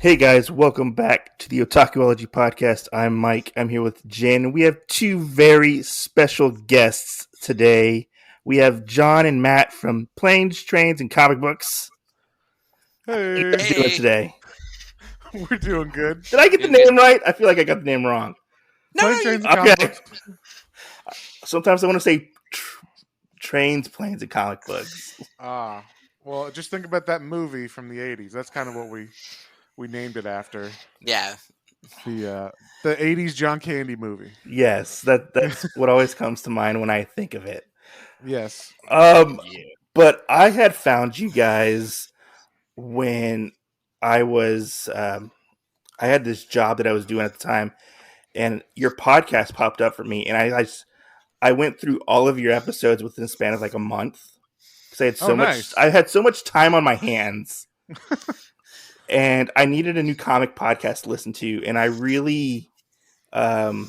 Hey guys, welcome back to the Otakuology podcast. I'm Mike. I'm here with Jen. We have two very special guests today. We have John and Matt from Planes, Trains, and Comic Books. How are you guys Hey. doing today? We're doing good. Did I get the Doing good. name right? I feel like I got the name wrong. Plane, you- trains, and Okay. comic books. Sometimes I want to say trains, planes, and comic books. Well, just think about that movie from the '80s. That's kind of what we named it after. Yeah. The '80s John Candy movie. Yes, that's what always comes to mind when I think of it. Yes. But I had found you guys when I was I had this job that I was doing at the time, and your podcast popped up for me, and I went through all of your episodes within the span of like a month because I had so much. Nice. I had so much time on my hands, and I needed a new comic podcast to listen to, and I really delve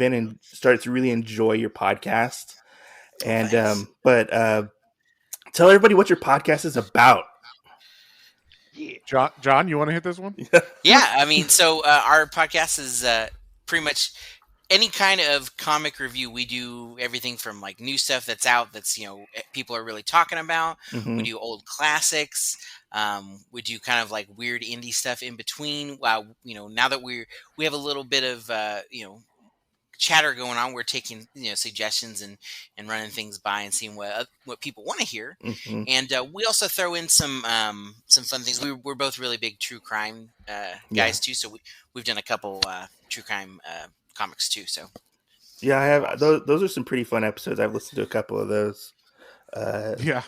in and started to really enjoy your podcast. And Nice. Tell everybody what your podcast is about. John, you want to hit this one? Yeah. I mean, so our podcast is pretty much any kind of comic review. We do everything from like new stuff that's out that's people are really talking about. Mhm. We do old classics. We do kind of like weird indie stuff in between. Wow. Now that we have a little bit of chatter going on, we're taking suggestions and running things by and seeing what people want to hear. Mhm. And we also throw in some fun things. We're both really big true crime guys Yeah. too, so we've done a couple true crime comics too. So Yeah, I have. Those are some pretty fun episodes. I've listened to a couple of those. Yeah.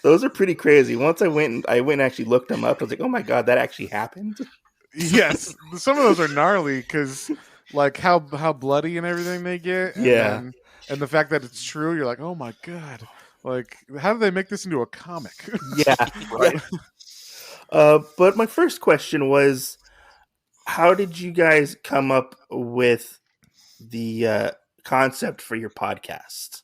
Those are pretty crazy. Once I went and actually looked them up, I was like, oh my god, that actually happened. Yes. Some of those are gnarly because, like, how bloody and everything they get. Yeah. And the fact that it's true, you're like, oh my god. Like, how did they make this into a comic? Yeah. Right. But my first question was, how did you guys come up with the concept for your podcast?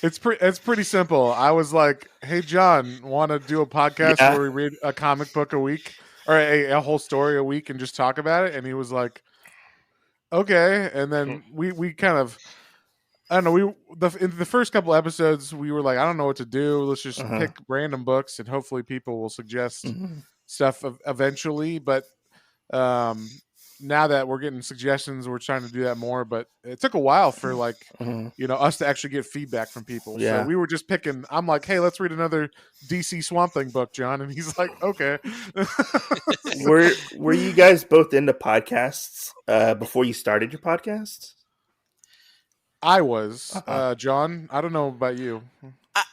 It's pretty simple. I was like, "Hey, John, want to do a podcast Yeah. where we read a comic book a week or a whole story a week and just talk about it?" And he was like, "Okay." And then we kind of, I don't know. In the first couple episodes, we were like, "I don't know what to do. Let's just pick random books, and hopefully people will suggest stuff eventually." But now that we're getting suggestions, we're trying to do that more. But it took a while for us to actually get feedback from people. Yeah. So we were just picking. I'm like, hey, let's read another DC Swamp Thing book, John, and he's like, okay. Were you guys both into podcasts before you started your podcast? I was John. I don't know about you.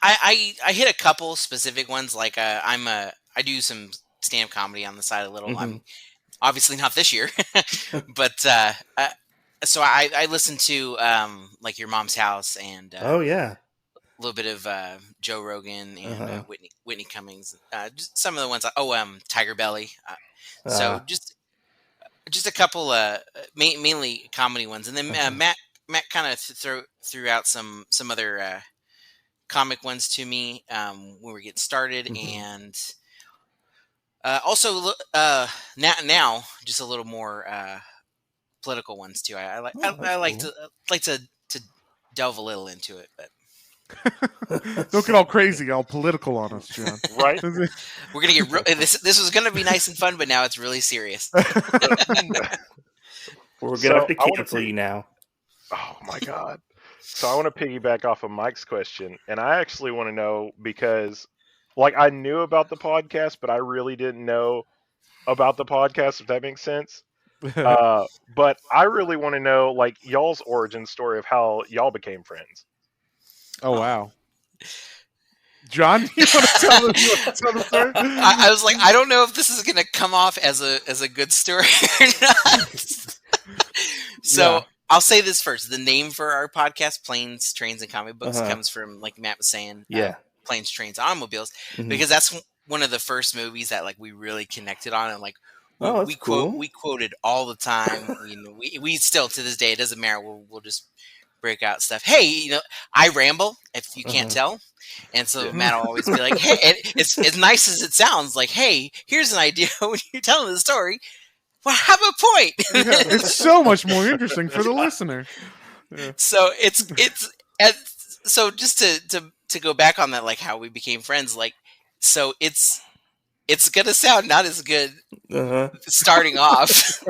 I hit a couple specific ones. Like I do some stand-up comedy on the side a little. I'm obviously not this year, but so I listened to like Your Mom's House and Oh yeah. a little bit of Joe Rogan and Whitney Cummings. Just some of the ones. Tiger Belly. So just a couple mainly comedy ones, and then Matt kind of threw out some other comic ones to me when we were getting started, and also now just a little more political ones too. I like to delve a little into it, but Don't get all crazy, all political on us, John. Right? we're gonna get this was gonna be nice and fun, but now it's really serious. We're gonna So, have to I wanna cancel you now. Oh my god. So I want to piggyback off of Mike's question, and I actually want to know because, like, I knew about the podcast, but I really didn't know about the podcast, if that makes sense. But I really want to know, like, y'all's origin story of how y'all became friends. Oh wow, John, you want to tell the story? I was like, I don't know if this is gonna come off as a good story or not. So. Yeah. I'll say this first. The name for our podcast, Planes, Trains, and Comic Books, comes from, like Matt was saying, Planes, Trains, Automobiles, because that's one of the first movies that like we really connected on, and like we quoted all the time. We still to this day, it doesn't matter. We'll just break out stuff. Hey, I ramble if you can't tell. And so Matt will always be like, hey, and it's as nice as it sounds, like, hey, here's an idea when you're telling the story. Well, have a point. Yeah, it's so much more interesting for the listener. Yeah. So so just to go back on that, like how we became friends, like, so it's gonna sound not as good starting off.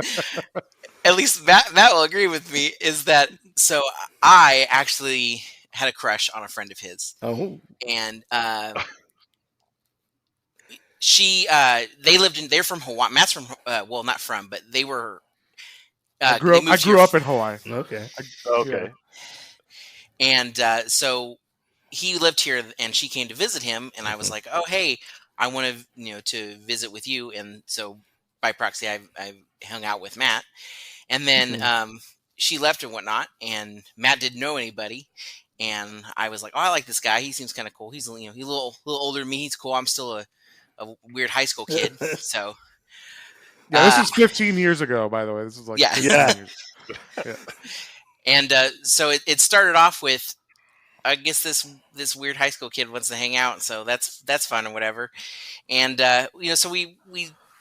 At least Matt will agree with me, is that so I actually had a crush on a friend of his. Oh. And they're from Hawaii. Matt's from well, not from, but they were I grew up in Hawaii. Okay. Okay. And so he lived here, and she came to visit him, and I was like, oh, hey, I want to to visit with you. And so by proxy, I hung out with Matt. And then she left and whatnot, and Matt didn't know anybody. And I was like, oh, I like this guy. He seems kind of cool. He's he's a little older than me. He's cool. I'm still a weird high school kid. So yeah, this is 15 years ago, by the way. This is like 15 years. Yeah. And so it started off with, I guess this weird high school kid wants to hang out, so that's fun or whatever. And so we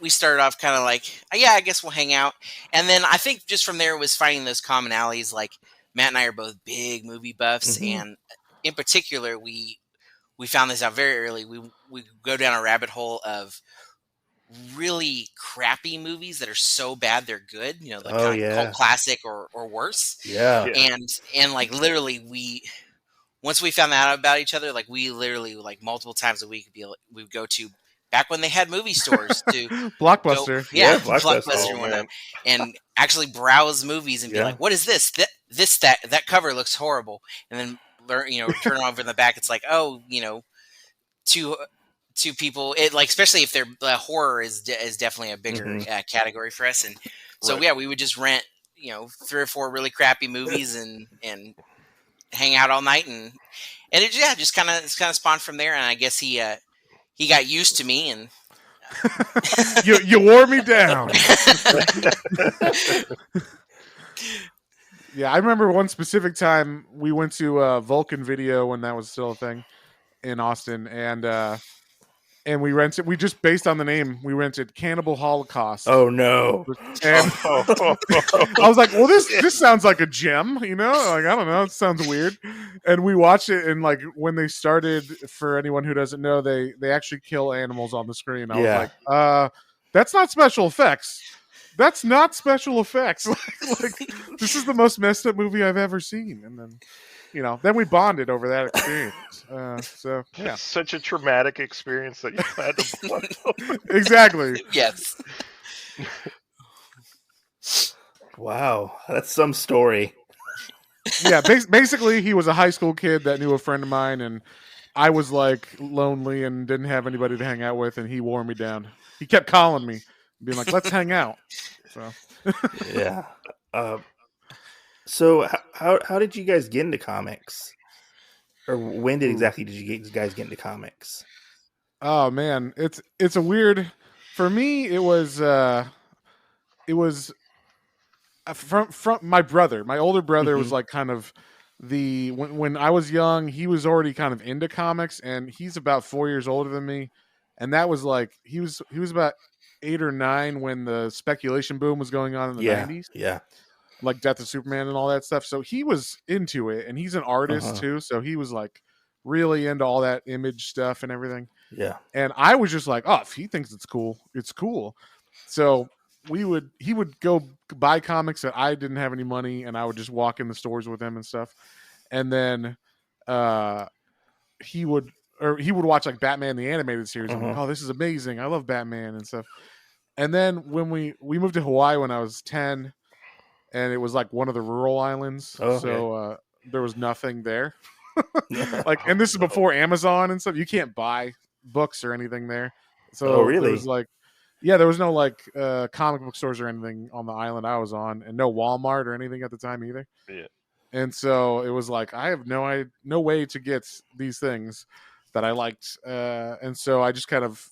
started off kind of like, yeah, I guess we'll hang out. And then I think just from there was finding those commonalities. Like Matt and I are both big movie buffs, and in particular, we found this out very early. We go down a rabbit hole of really crappy movies that are so bad they're good. Like kind of cult classic or worse. Yeah. And like literally once we found that out about each other, like we literally like multiple times a week we would go to, back when they had movie stores, to Blockbuster. Blockbuster and whatnot, and actually browse movies and be like, what is this? That cover looks horrible. And then turn over in the back, it's like, oh, two people, it like, especially if they're horror is definitely a bigger category for us. And so we would just rent 3 or 4 really crappy movies and hang out all night, and it just kind of spawned from there. And I guess he got used to me, and you wore me down. Yeah, I remember one specific time we went to Vulcan Video when that was still a thing in Austin, and we rented. We just, based on the name, we rented Cannibal Holocaust. Oh no! And I was like, well, this sounds like a gem, Like, I don't know, it sounds weird. And we watched it, and like when they started, for anyone who doesn't know, they actually kill animals on the screen. I was like, that's not special effects. That's not special effects. like this is the most messed up movie I've ever seen. And then then we bonded over that experience. So yeah, such a traumatic experience that you had to bond. Exactly. Yes. Wow, that's some story. Yeah, basically, he was a high school kid that knew a friend of mine, and I was like lonely and didn't have anybody to hang out with, and he wore me down. He kept calling me, being like, "Let's hang out." So yeah. So how did you guys get into comics, or when did you guys get into comics? Oh man, it's a weird. For me, it was from my brother. My older brother was like kind of when I was young, he was already kind of into comics, and he's about 4 years older than me, and that was like he was about 8 or 9 when the speculation boom was going on in the 90s. Yeah. Like Death of Superman and all that stuff. So he was into it, and he's an artist too. So he was like really into all that image stuff and everything. Yeah. And I was just like, oh, if he thinks it's cool, it's cool. So he would go buy comics that I didn't have any money, and I would just walk in the stores with him and stuff. And then he would watch like Batman the animated series. I'm like, oh, this is amazing. I love Batman and stuff. And then when we moved to Hawaii when I was 10, and it was like one of the rural islands, so there was nothing there. Like, and this is before Amazon and stuff. You can't buy books or anything there. So really? There was like, there was no like comic book stores or anything on the island I was on, and no Walmart or anything at the time either. Yeah. And so it was like, I have no way to get these things that I liked, and so I just kind of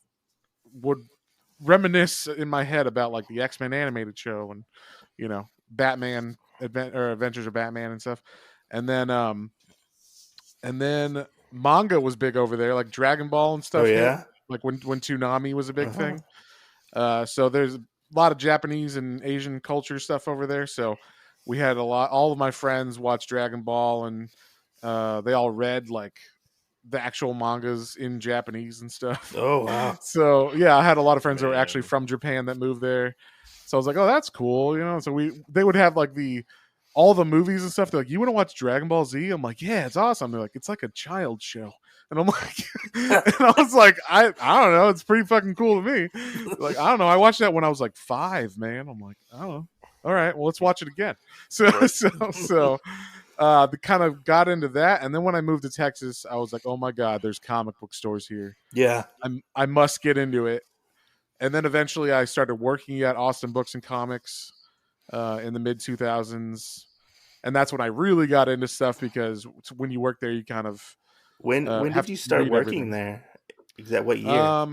would reminisce in my head about like the X-Men animated show and Batman Adventures of Batman and stuff. and then manga was big over there, like Dragon Ball and Oh stuff hit, yeah. like when Toonami was a big Uh-huh. thing. So there's a lot of Japanese and Asian culture stuff over there. So we had a lot. All of my friends watched Dragon Ball, and they all read like the actual mangas in Japanese and stuff. Oh wow. So yeah, I had a lot of friends that were actually Man. from Japan that moved there. So I was like, oh, that's cool, So they would have like all the movies and stuff. They're like, you want to watch Dragon Ball Z? I'm like, yeah, it's awesome. They're like, it's like a child show. And I'm like, and I was like, I don't know, it's pretty fucking cool to me. Like, I don't know, I watched that when I was like 5, man. I'm like, I don't know. All right, well, let's watch it again. So Right. they kind of got into that, and then when I moved to Texas, I was like, oh my god, there's comic book stores here. Yeah. I must get into it. And then eventually, I started working at Austin Books and Comics in the mid 2000s, and that's when I really got into stuff because when you work there, you kind of When have did you to start read working everything. there? Is that what year?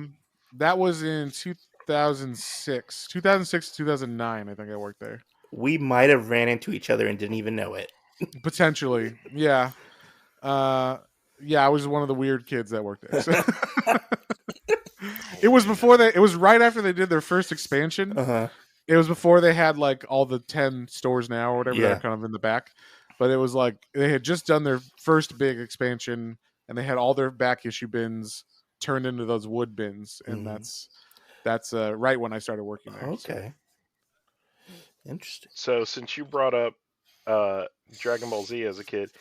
That was in 2006, 2009. I think I worked there. We might have ran into each other and didn't even know it. Potentially, yeah. Yeah, I was one of the weird kids that worked there. So. It was before it was right after they did their first expansion. Uh-huh. It was before they had like all the 10 stores now or whatever that Yeah. are kind of in the back. But it was like they had just done their first big expansion, and they had all their back issue bins turned into those wood bins, and Mhm. that's right when I started working there. Okay. Interesting. So since you brought up Dragon Ball Z as a kid,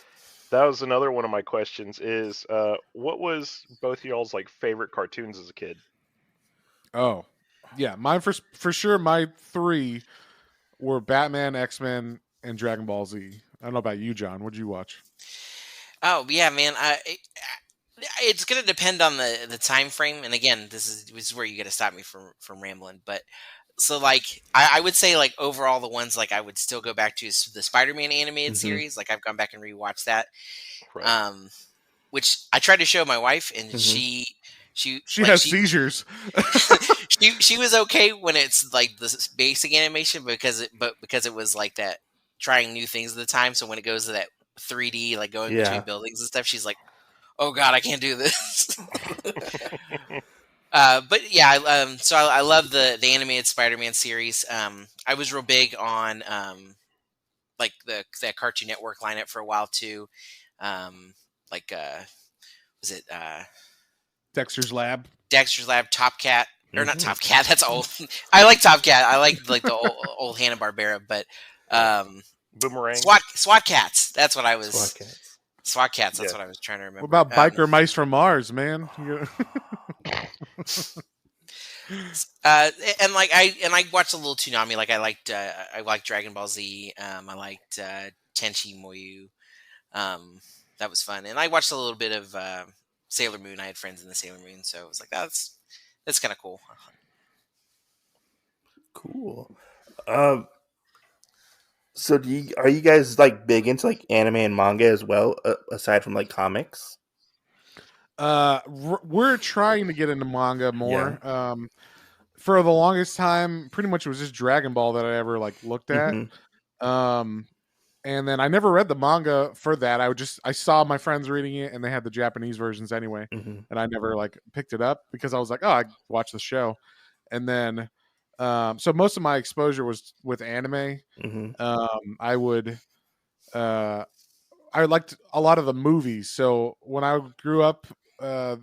that was another one of my questions. Is what was both of y'all's like favorite cartoons as a kid? Oh, yeah, mine for sure. My 3 were Batman, X-Men, and Dragon Ball Z. I don't know about you, John. What'd you watch? Oh yeah, man. It's gonna depend on the time frame, and again, this is where you got to stop me from rambling. But so like I would say like overall the ones like I would still go back to is the Spider-Man animated Mhm. series. Like I've gone back and rewatched that. Right. Which I tried to show my wife, and Mhm. She has seizures. she was okay when it's like the basic animation because it was like that trying new things at the time. So when it goes to that 3D like going between Yeah. buildings and stuff, she's like, "Oh God, I can't do this." But yeah, so I love the animated Spider-Man series. I was real big on like that Cartoon Network lineup for a while too. Like was it Dexter's Lab. Dexter's Lab, Top Cat, or not Mhm. Top Cat? That's old. I like Top Cat. I like the old Hanna Barbera, but Boomerang. SWAT Cats. That's what I was. SWAT Cats. SWAT Cats. That's Yeah. what I was trying to remember. What about Biker Mice from Mars, man? And like I watched a little Toonami. Like I liked Dragon Ball Z. I liked Tenchi Muyo. That was fun, and I watched a little bit of Sailor Moon. I had friends in the Sailor Moon, so it was like that's kind of cool. Cool. So are you guys like big into like anime and manga as well, aside from like comics? We're trying to get into manga more. For the longest time, pretty much it was just Dragon Ball that I ever like looked at. Mhm. And then I never read the manga for that. I saw my friends reading it, and they had the Japanese versions anyway, Mhm. and I never like picked it up because I was like, oh, I watched the show, and then so most of my exposure was with anime. Mhm. I would I liked a lot of the movies. So when I grew up, I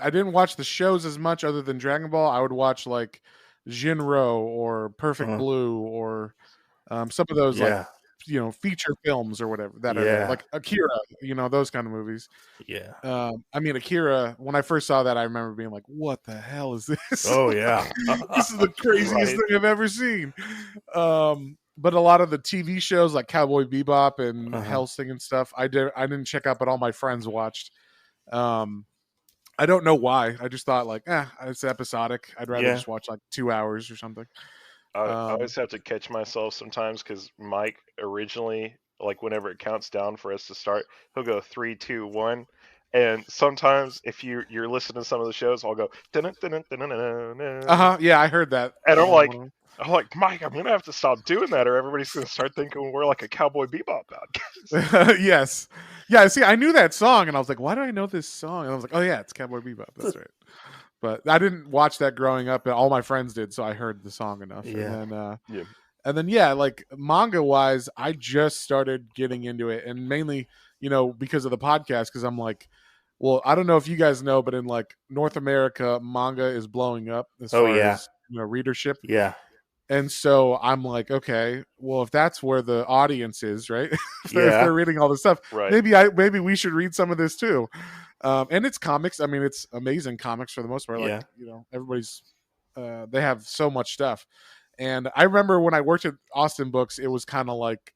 didn't watch the shows as much other than Dragon Ball. I would watch like Jinro or Perfect Uh-huh. Blue or some of those like Yeah. feature films or whatever that are there, Yeah. like Akira, those kind of movies. Yeah. I mean, Akira. When I first saw that, I remember being like, "What the hell is this? Oh yeah. This is the craziest Right. thing I've ever seen." But a lot of the TV shows like Cowboy Bebop and Uh-huh. Hellsing and stuff, I didn't check out, but all my friends watched. I don't know why. I just thought like, it's episodic. I'd rather Yeah. just watch like 2 hours or something. I always have to catch myself sometimes because Mike originally, like whenever it counts down for us to start, he'll go 3, 2, 1. And sometimes if you're listening to some of the shows, I'll go. Yeah, I heard that. And I'm like, I'm like, Mike, I'm gonna have to stop doing that, or everybody's gonna start thinking we're like a Cowboy Bebop podcast. Yes. Yeah, see, I knew that song, and I was like, why do I know this song? And I was like, oh, yeah, it's Cowboy Bebop. That's right. But I didn't watch that growing up, and all my friends did, so I heard the song enough. Yeah. And then, yeah, like manga-wise, I just started getting into it, and mainly, because of the podcast, because I'm like, well, I don't know if you guys know, but in like North America, manga is blowing up as far as readership. Yeah. And so I'm like, okay, well, if that's where the audience is, right? if Yeah. they're reading all this stuff, Right. maybe we should read some of this too. And it's comics. I mean, it's amazing comics for the most part. Yeah. Like, everybody's they have so much stuff. And I remember when I worked at Austin Books, it was kind of like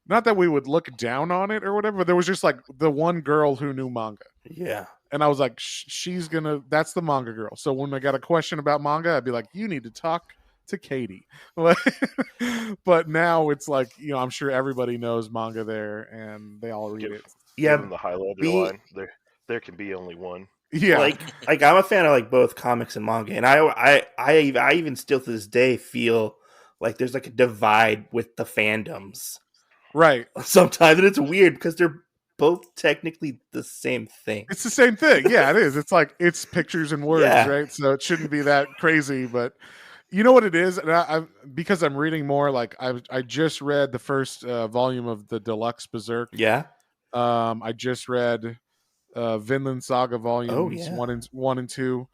not that we would look down on it or whatever, but there was just like the one girl who knew manga. Yeah. And I was like, that's the manga girl. So when I got a question about manga, I'd be like, you need to talk to Katie. But now it's like, I'm sure everybody knows manga there and they all read it. Yeah. Give them the highlighter line. There can be only one. Yeah. Like I'm a fan of like both comics and manga, and I even still to this day feel like there's like a divide with the fandoms. Right. Sometimes, and it's weird because they're both technically the same thing. It's the same thing. Yeah, it is. It's like it's pictures and words, Yeah. right? So it shouldn't be that crazy, but you know what it is? And I because I'm reading more, like I just read the first volume of the Deluxe Berserk. Yeah. I just read Vinland Saga volumes 1 and 2.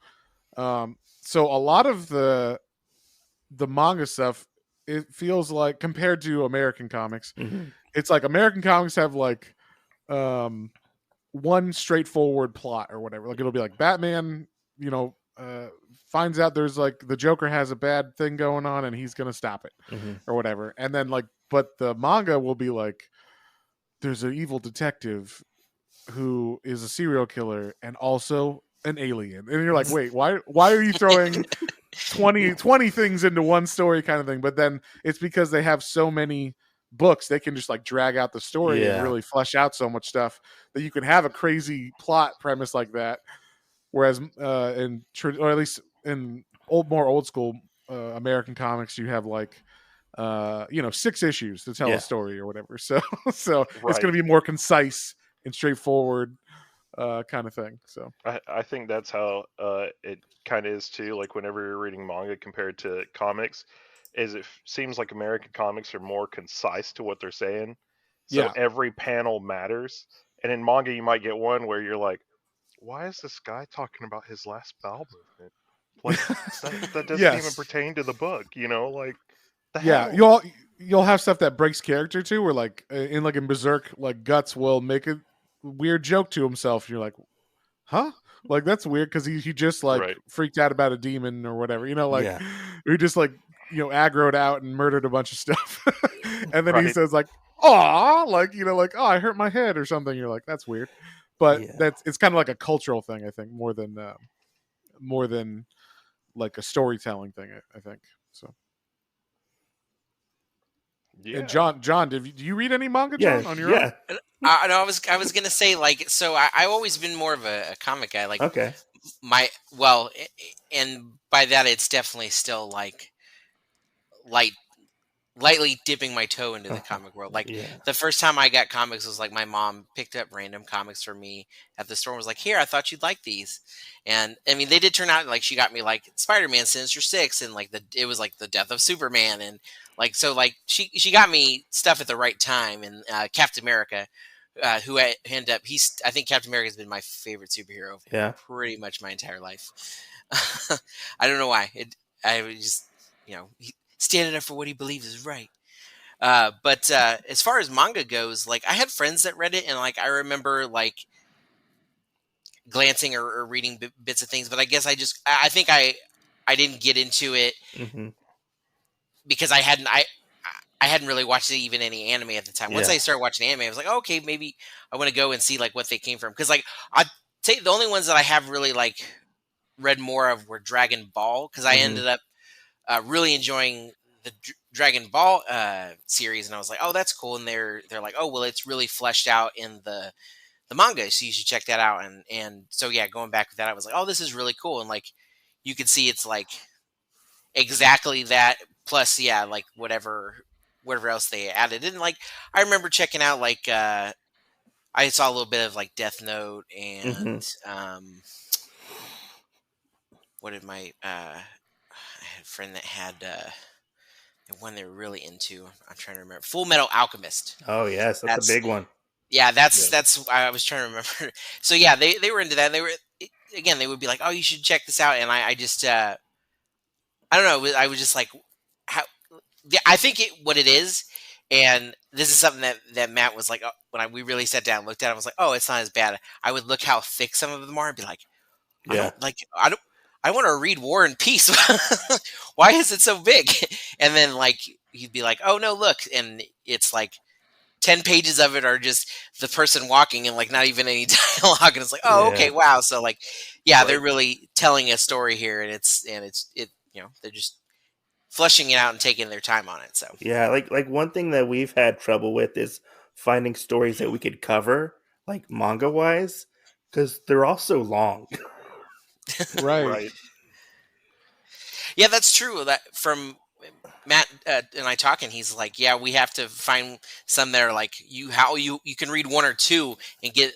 So a lot of the manga stuff, it feels like, compared to American comics, it's like American comics have like one straightforward plot or whatever. Like it'll be like Batman, finds out there's like the Joker has a bad thing going on and he's gonna stop it or whatever. And then but the manga will be like, there's an evil detective who is a serial killer and also an alien. And you're like, wait, why are you throwing 20 things into one story kind of thing? But then it's because they have so many books, they can just like drag out the story and really flesh out so much stuff that you can have a crazy plot premise like that. Whereas or at least in more old school American comics, you have like 6 issues to tell a story or whatever. So it's going to be more concise and straightforward kind of thing. So I think that's how it kind of is too. Like whenever you're reading manga compared to comics, is it seems like American comics are more concise to what they're saying. So every panel matters. And in manga, you might get one where you're like, why is this guy talking about his last bowel movement? Like that doesn't even pertain to the book, like the hell? You'll have stuff that breaks character too, where like in Berserk, like Guts will make a weird joke to himself. And you're like, huh? Like that's weird because he just like freaked out about a demon or whatever, he just like aggroed out and murdered a bunch of stuff. And then he says like, "Aw," like oh, I hurt my head or something. You're like, that's weird. But it's kind of like a cultural thing, I think, more than like a storytelling thing, I think. So. Yeah. And John, do you read any manga, John, on your own? I was gonna say, like, so I've always been more of a comic guy. Like, and by that it's definitely still like lightly dipping my toe into the comic world. Like the first time I got comics was like my mom picked up random comics for me at the store and was like, "Here, I thought you'd like these." And I mean, they did turn out like she got me like Spider-Man Sinister Six and like it was like the death of Superman and like so like she got me stuff at the right time. And Captain America, who I end up I think Captain America has been my favorite superhero pretty much my entire life. I don't know why. I was just standing up for what he believes is right. But as far as manga goes, like I had friends that read it, and like I remember like glancing or reading bits of things. But I guess I think I didn't get into it because I hadn't really watched even any anime at the time. Once I started watching anime, I was like, oh, okay, maybe I want to go and see like what they came from. Because like I'd say the only ones that I have really like read more of were Dragon Ball, because I ended up really enjoying the Dragon Ball series, and I was like, oh, that's cool. And they're like, oh, well, it's really fleshed out in the manga, so you should check that out. And so going back with that, I was like, oh, this is really cool. And like you could see it's like exactly that. Plus, yeah, like whatever else they added. And like I remember checking out like I saw a little bit of like Death Note and what did my I had a friend that had the one they were really into. I'm trying to remember. Full Metal Alchemist. Oh yes, that's a That's big one. yeah, Yeah. that's I was trying to remember. So yeah, they were into that. They were again. They would be like, "Oh, you should check this out," and I just I don't know. I was just like, how? Yeah, I think what it is, and this is something that Matt was like when we really sat down and looked at it. I was like, "Oh, it's not as bad." I would look how thick some of them are and be like, Yeah, I don't. I want to read War and Peace. Why is it so big?" And then like he'd be like, "Oh no, look!" And it's like 10 pages of it are just the person walking and like not even any dialogue. And it's like, oh, okay, yeah, wow. So like, yeah, they're Right. really telling a story here, and they're just fleshing it out and taking their time on it. So yeah. Like one thing that we've had trouble with is finding stories that we could cover, like manga wise, because they're all so long. Right. Right. yeah, that's true. That from Matt and I talking, he's like, yeah, we have to find some that are like you can read one or two and get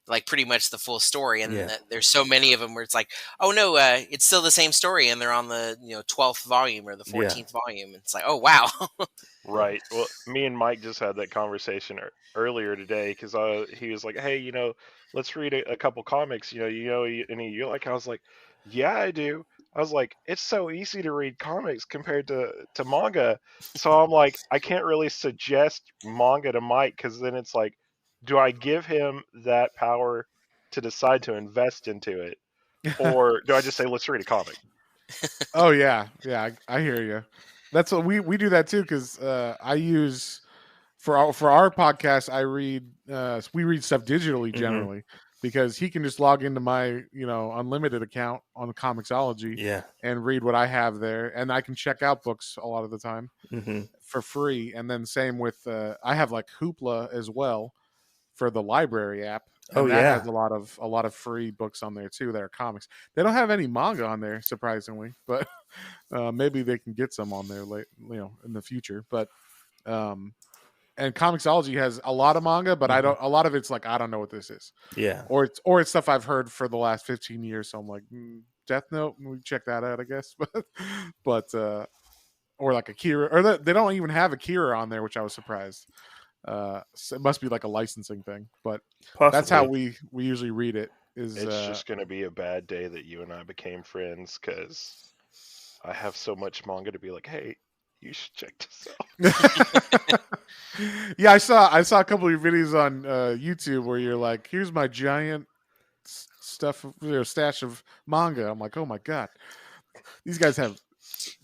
like pretty much the full story, and Yeah, there's so many of them where it's like, oh no, it's still the same story, and they're on the 12th volume or the yeah, 14th volume. It's like, oh wow. Right. Well, me and Mike just had that conversation earlier today because he was like, "Hey, let's read a couple comics. Any you like?" I was like, "Yeah, I do." I was like, "It's so easy to read comics compared to manga." So I'm like, I can't really suggest manga to Mike because then it's like, do I give him that power to decide to invest into it, or do I just say, "Let's read a comic"? Oh yeah, yeah. I hear you. That's what we do that too because I use for our podcast. We read stuff digitally hmm generally because he can just log into my unlimited account on Comixology yeah, and read what I have there, and I can check out books a lot of the time hmm for free. And then same with I have like Hoopla as well for the library app, oh and that has yeah, a lot of free books on there too that are comics. They don't have any manga on there, surprisingly, but maybe they can get some on there late, in the future. But um, and Comixology has a lot of manga, but I hmm don't. A lot of it's like I don't know what this is, yeah. or it's stuff I've heard for the last 15 years. So I'm like, Death Note, we check that out, I guess. But or like Akira, or they don't even have Akira on there, which I was surprised. So it must be like a licensing thing, but that's how Possibly. we usually read it. Is It's just gonna be a bad day that you and I became friends because I have so much manga to be like, hey, you should check this out. yeah, I saw a couple of your videos on YouTube where you're like, here's my giant stuff, stash of manga. I'm like, oh my god, these guys have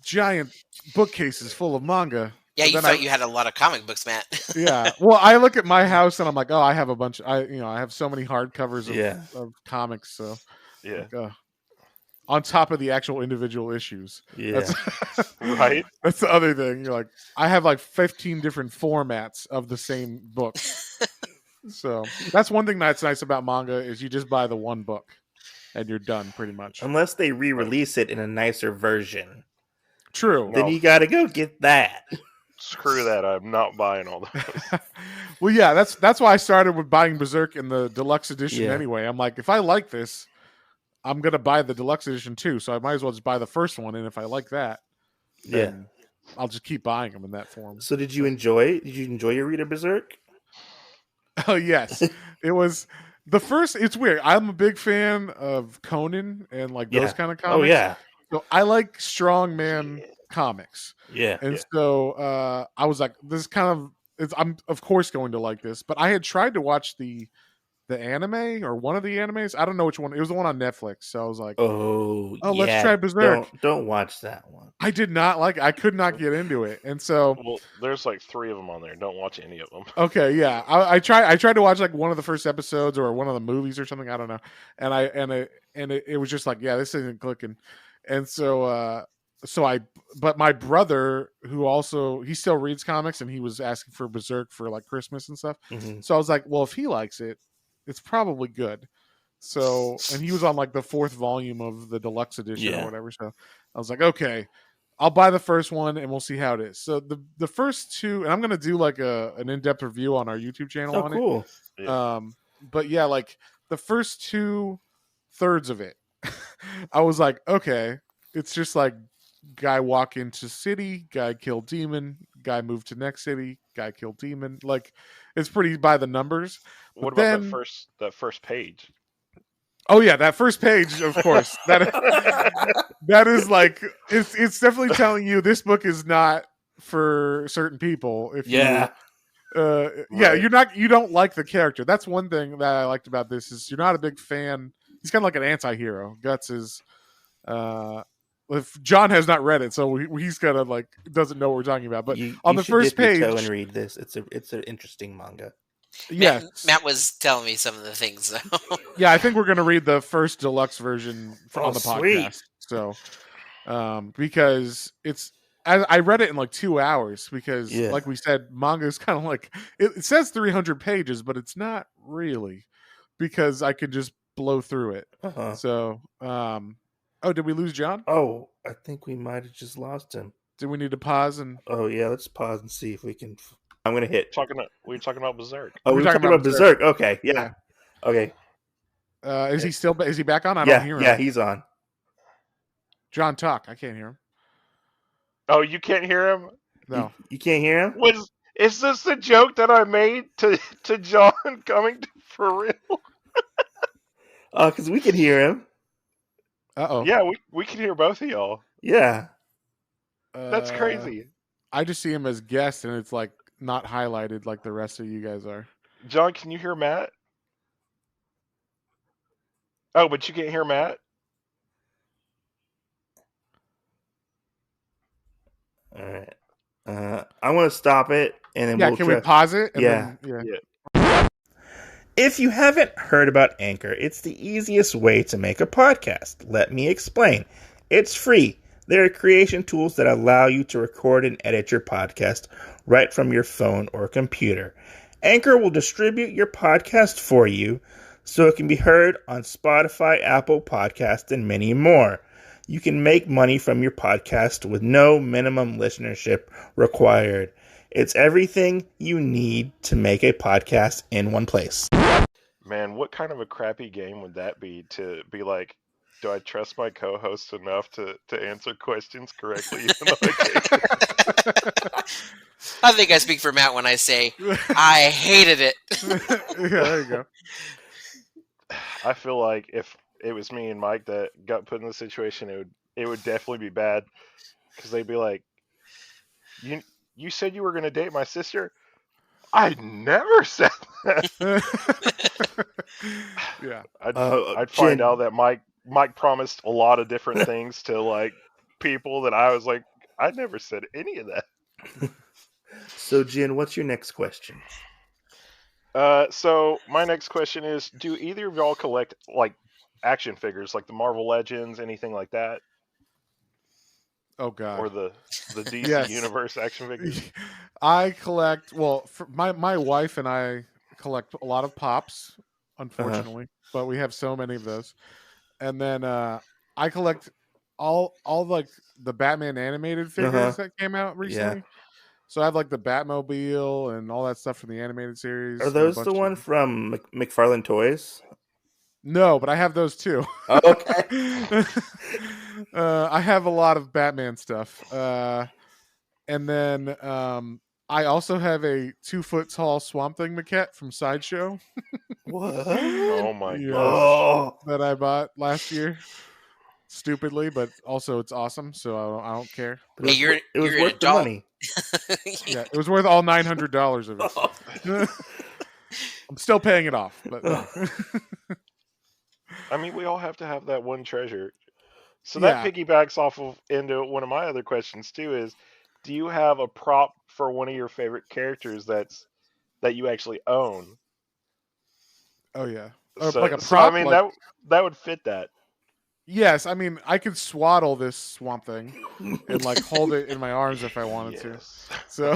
giant bookcases full of manga. Yeah, But you then I thought you had a lot of comic books, Matt. yeah, well, I look at my house and I'm like, oh, I have a bunch. I have so many hardcovers of Yeah, of comics. So Yeah, like, on top of the actual individual issues. That's yeah. right. that's the other thing. You're like, I have like 15 different formats of the same book. So that's one thing that's nice about manga is you just buy the one book and you're done pretty much. Unless they Right. re-release it in a nicer version, True. then No, you got to go get that. screw that. I'm not buying all those. Well, yeah, that's why I started with buying Berserk in the deluxe edition Yeah, anyway. I'm like, if I like this, I'm gonna buy the deluxe edition too. So I might as well just buy the first one, and if I like that, yeah. then I'll just keep buying them in that form. So did you But enjoy? Did you enjoy your read of Berserk? oh yes, it was the first. It's weird. I'm a big fan of Conan and like those Yeah. kind of Oh comics. yeah. So I like strongman Yeah. comics, Yeah. and Yeah. so I was like, this is kind of. I'm of course going to like this, but I had tried to watch the anime or one of the animes. I don't know which one. It was the one on Netflix. So I was like, Oh oh, let's yeah. try Berserk. Don't watch that one. I did not like it. I could not get into it. And so Well, there's like 3 of them on there. Don't watch any of them. okay, yeah. I tried to watch like one of the first episodes or one of the movies or something. I don't know. And it was just like, yeah, this isn't clicking. And so but my brother who also he still reads comics and he was asking for Berserk for like Christmas and stuff. hmm So I was like, well, if he likes it, it's probably good. So and he was on like the 4th volume of the deluxe edition or Yeah. whatever. So I was like, okay, I'll buy the first one and we'll see how it is. So the first two, and I'm gonna do like an in-depth review on our YouTube channel Oh, on cool. it. Yeah. But yeah, like the first 2/3 of it, I was like, okay, it's just like guy walk into city, guy kill demon, guy move to next city, guy kill demon. Like it's pretty by the numbers. What But about then, that first page? oh yeah, that first page, of course, that is like it's definitely telling you this book is not for certain people. If Yeah. yeah, Right. you don't like the character. That's one thing that I liked about this is you're not a big fan. He's kind of like an anti-hero. Guts is if John has not read it, so he's kind of like doesn't know what we're talking about. But on You the should first dip your toe and page, read this. It's an interesting manga. yes, Matt was telling me some of the things though. yeah, I think we're gonna read the first deluxe version on the sweet. podcast. So, because it's I read it in like 2 hours because, Yeah. like we said, manga is kind of like it says 300 pages, but it's not really because I could just blow through it. Uh-huh. So, oh, did we lose John? Oh, I think we might have just lost him. Did we need to pause and? Oh yeah, let's pause and see if we can. I'm gonna hit. We're talking about Berserk. Oh, we were talking about Berserk. Okay, yeah. Okay. Is he still? Is he back on? I yeah, don't hear him. yeah, he's on. John, talk. I can't hear him. Oh, you can't hear him? No. You can't hear him? Is this the joke that I made to John coming for real? Because we can hear him. Uh-oh. Yeah, we can hear both of y'all. Yeah. That's crazy. I just see him as guest, and it's like not highlighted like the rest of you guys are. John, can you hear Matt? Oh, but you can't hear Matt? All right. I want to stop it, and then Yeah, we'll can we pause it? And Yeah. Then, Yeah. If you haven't heard about Anchor, it's the easiest way to make a podcast. Let me explain. It's free. There are creation tools that allow you to record and edit your podcast right from your phone or computer. Anchor will distribute your podcast for you so it can be heard on Spotify, Apple Podcasts, and many more. You can make money from your podcast with no minimum listenership required. It's everything you need to make a podcast in one place. Man, what kind of a crappy game would that be to be like, do I trust my co-host enough to answer questions correctly? Even though I think I speak for Matt when I say I hated it. yeah, there you go. I feel like if it was me and Mike that got put in the situation, it would definitely be bad because they'd be like, "You said you were going to date my sister." I never said that. Yeah. I'd find out that Mike promised a lot of different things to like people that I was like, I never said any of that. So, Jin, what's your next question? So my next question is: do either of y'all collect like action figures, like the Marvel Legends, anything like that, Oh God. or the DC Yes. Universe action figures? I collect. Well, my wife and I collect a lot of pops, unfortunately, but we have so many of those. And then I collect all like the Batman animated figures that came out recently. So I have like the Batmobile and all that stuff from the animated series. Are and a those bunch the of- one from McFarlane Toys? No, but I have those too. Oh, okay. I have a lot of Batman stuff. And then I also have a 2-foot tall Swamp Thing maquette from Sideshow. What? Oh my Yes. gosh! Oh. That I bought last year. Stupidly, but also it's awesome, so I don't care. But Hey, it was you're an worth the adult. money. Yeah, it was worth all $900 of it. I'm still paying it off, but I mean, we all have to have that one treasure. So Yeah. that piggybacks off of into one of my other questions too. Is do you have a prop for one of your favorite characters that you actually own? oh yeah, So, like a so, prop. I mean, like- that would fit that. yes, I mean I could swaddle this Swamp Thing and like hold it in my arms if I wanted to. Yes. So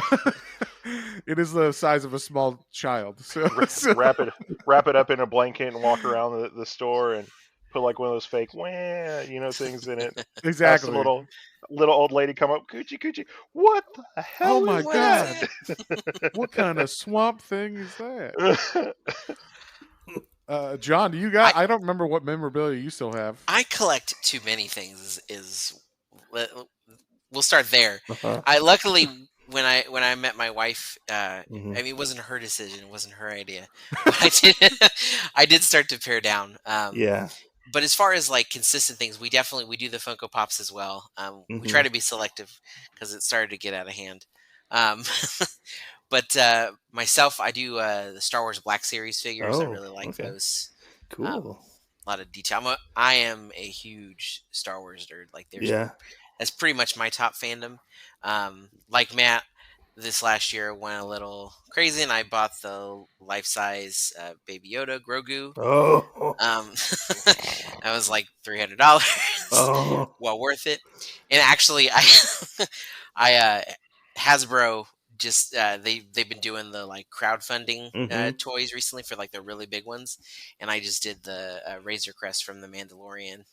it is the size of a small child. So Wrap it up in a blanket and walk around the store and put like one of those fake wah, things in it. Have some Exactly. little old lady come up, coochie coochie. What the hell Oh my is What is god! that? What kind of swamp thing is that? that? John, do you got? I don't remember what memorabilia you still have. I collect too many things. We'll start there. Uh-huh. I luckily when I met my wife, I Mhm. mean, it wasn't her decision, it wasn't her idea, but I did start to pare down. Yeah. But as far as like consistent things, we do the Funko Pops as well. We try Mhm. to be selective because it started to get out of hand. Um, but myself, I do the Star Wars Black Series figures. I Oh, really like okay. those. Cool. A lot of detail. I am a huge Star Wars nerd. Like, Yeah. that's pretty much my top fandom. Like Matt, this last year went a little crazy, and I bought the life size Baby Yoda Grogu. Oh. That was like $300. Oh. Well worth it. And actually, I Hasbro just they've been doing the like crowdfunding Mhm. toys recently for like the really big ones, and I just did the Razor Crest from the Mandalorian.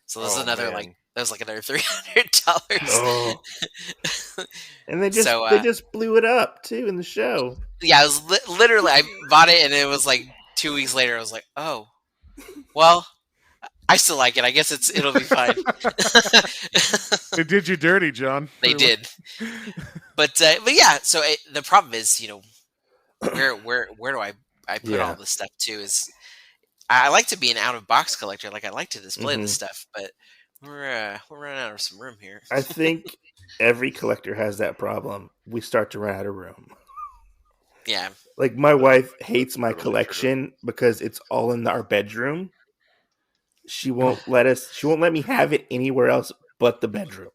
So this is Oh another like man. that was like another $300. Oh. And So they just blew it up too in the show. yeah, I was literally I bought it, and it was like 2 weeks later. I was like, oh, well, I still like it. I guess it'll be fine. They did you dirty, John. They did, but yeah. So the problem is, where do I put all Yeah. this stuff too? Is I like to be an out of box collector. Like, I like to display this Mhm. stuff, but we're running out of some room here. I think every collector has that problem. We start to run out of room. Yeah, Like my wife hates my Totally true. collection because it's all in our bedroom. She won't let me have it anywhere else but the bedroom.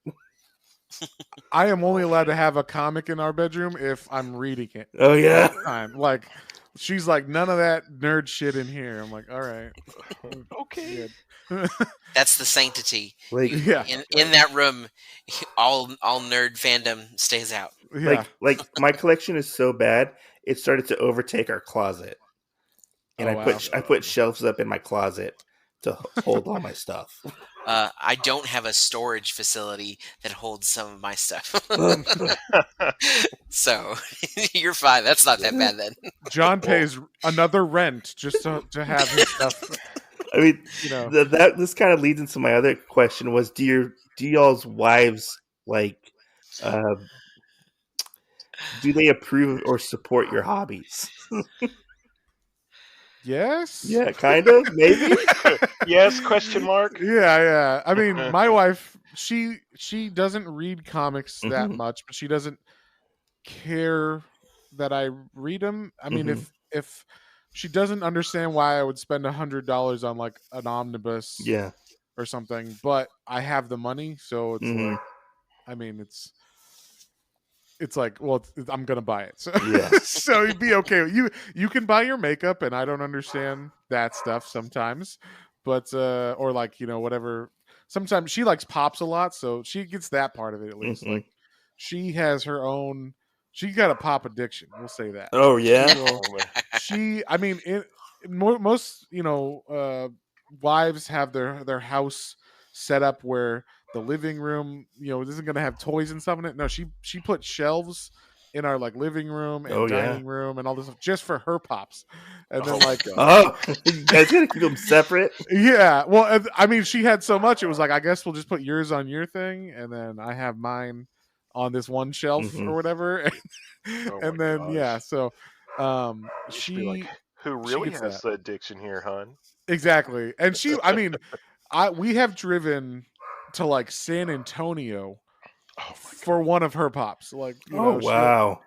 I am only allowed to have a comic in our bedroom if I'm reading it. Oh yeah. Like, she's like, none of that nerd shit in here. I'm like, all right. Okay. Good. that's the sanctity. Like Yeah. In that room, all nerd fandom stays out. Yeah. like my collection is so bad, it started to overtake our closet. And Oh, wow. I put shelves up in my closet to hold all my stuff. I don't have a storage facility that holds some of my stuff, so you're fine. That's not that bad then. John pays another rent just to have his stuff. I mean, You know. this kind of leads into my other question: was do y'all's wives like do they approve or support your hobbies? Yes. Yeah, kind of, maybe. Yes? Question mark. Yeah. I mean, my wife, she doesn't read comics that Mhm. much, but she doesn't care that I read them. I mean, Mhm. if she doesn't understand why I would spend $100 on like an omnibus Yeah. or something, but I have the money, so it's Mhm. like, I mean, it's like, well, I'm gonna buy it. So Yeah. so you'd be okay. You can buy your makeup, and I don't understand that stuff sometimes, but or like, whatever. Sometimes she likes pops a lot, so she gets that part of it at least. Mhm. Like, she has her own. She got a pop addiction. We'll say that. Oh yeah. She will. I mean, most wives have their house set up where the living room, isn't going to have toys and stuff in it. No, she put shelves in our like living room and Oh yeah. dining room and all this stuff just for her pops. And then Oh my like, God. Oh, you guys gotta keep them separate. yeah, well, I mean, she had so much. It was like, I guess we'll just put yours on your thing, and then I have mine on this one shelf Mhm. or whatever. Oh And my then gosh. yeah, so You should be like, who she really gets has that. the addiction here, hun? Exactly. And I mean, we have driven to like San Antonio Oh my for one of her pops. Like, Oh wow.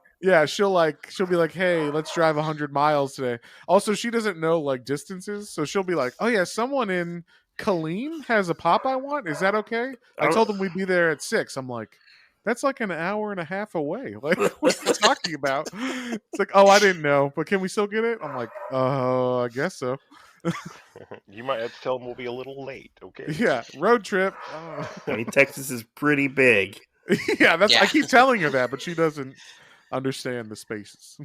she'll be like, "Hey, let's drive 100 miles today." Also, she doesn't know like distances, so she'll be like, "Oh yeah, someone in Killeen has a pop I want. Is that okay?" I Oh. told them we'd be there at 6. I'm like, "That's like an hour and a half away. Like, what are you talking about?" It's like, "Oh, I didn't know, but can we still get it?" I'm like, "Oh, I guess so." You might have to tell them we'll be a little late, okay? Yeah, road trip. I mean, Texas is pretty big. Yeah, I Yeah. keep telling her that, but she doesn't understand the spaces.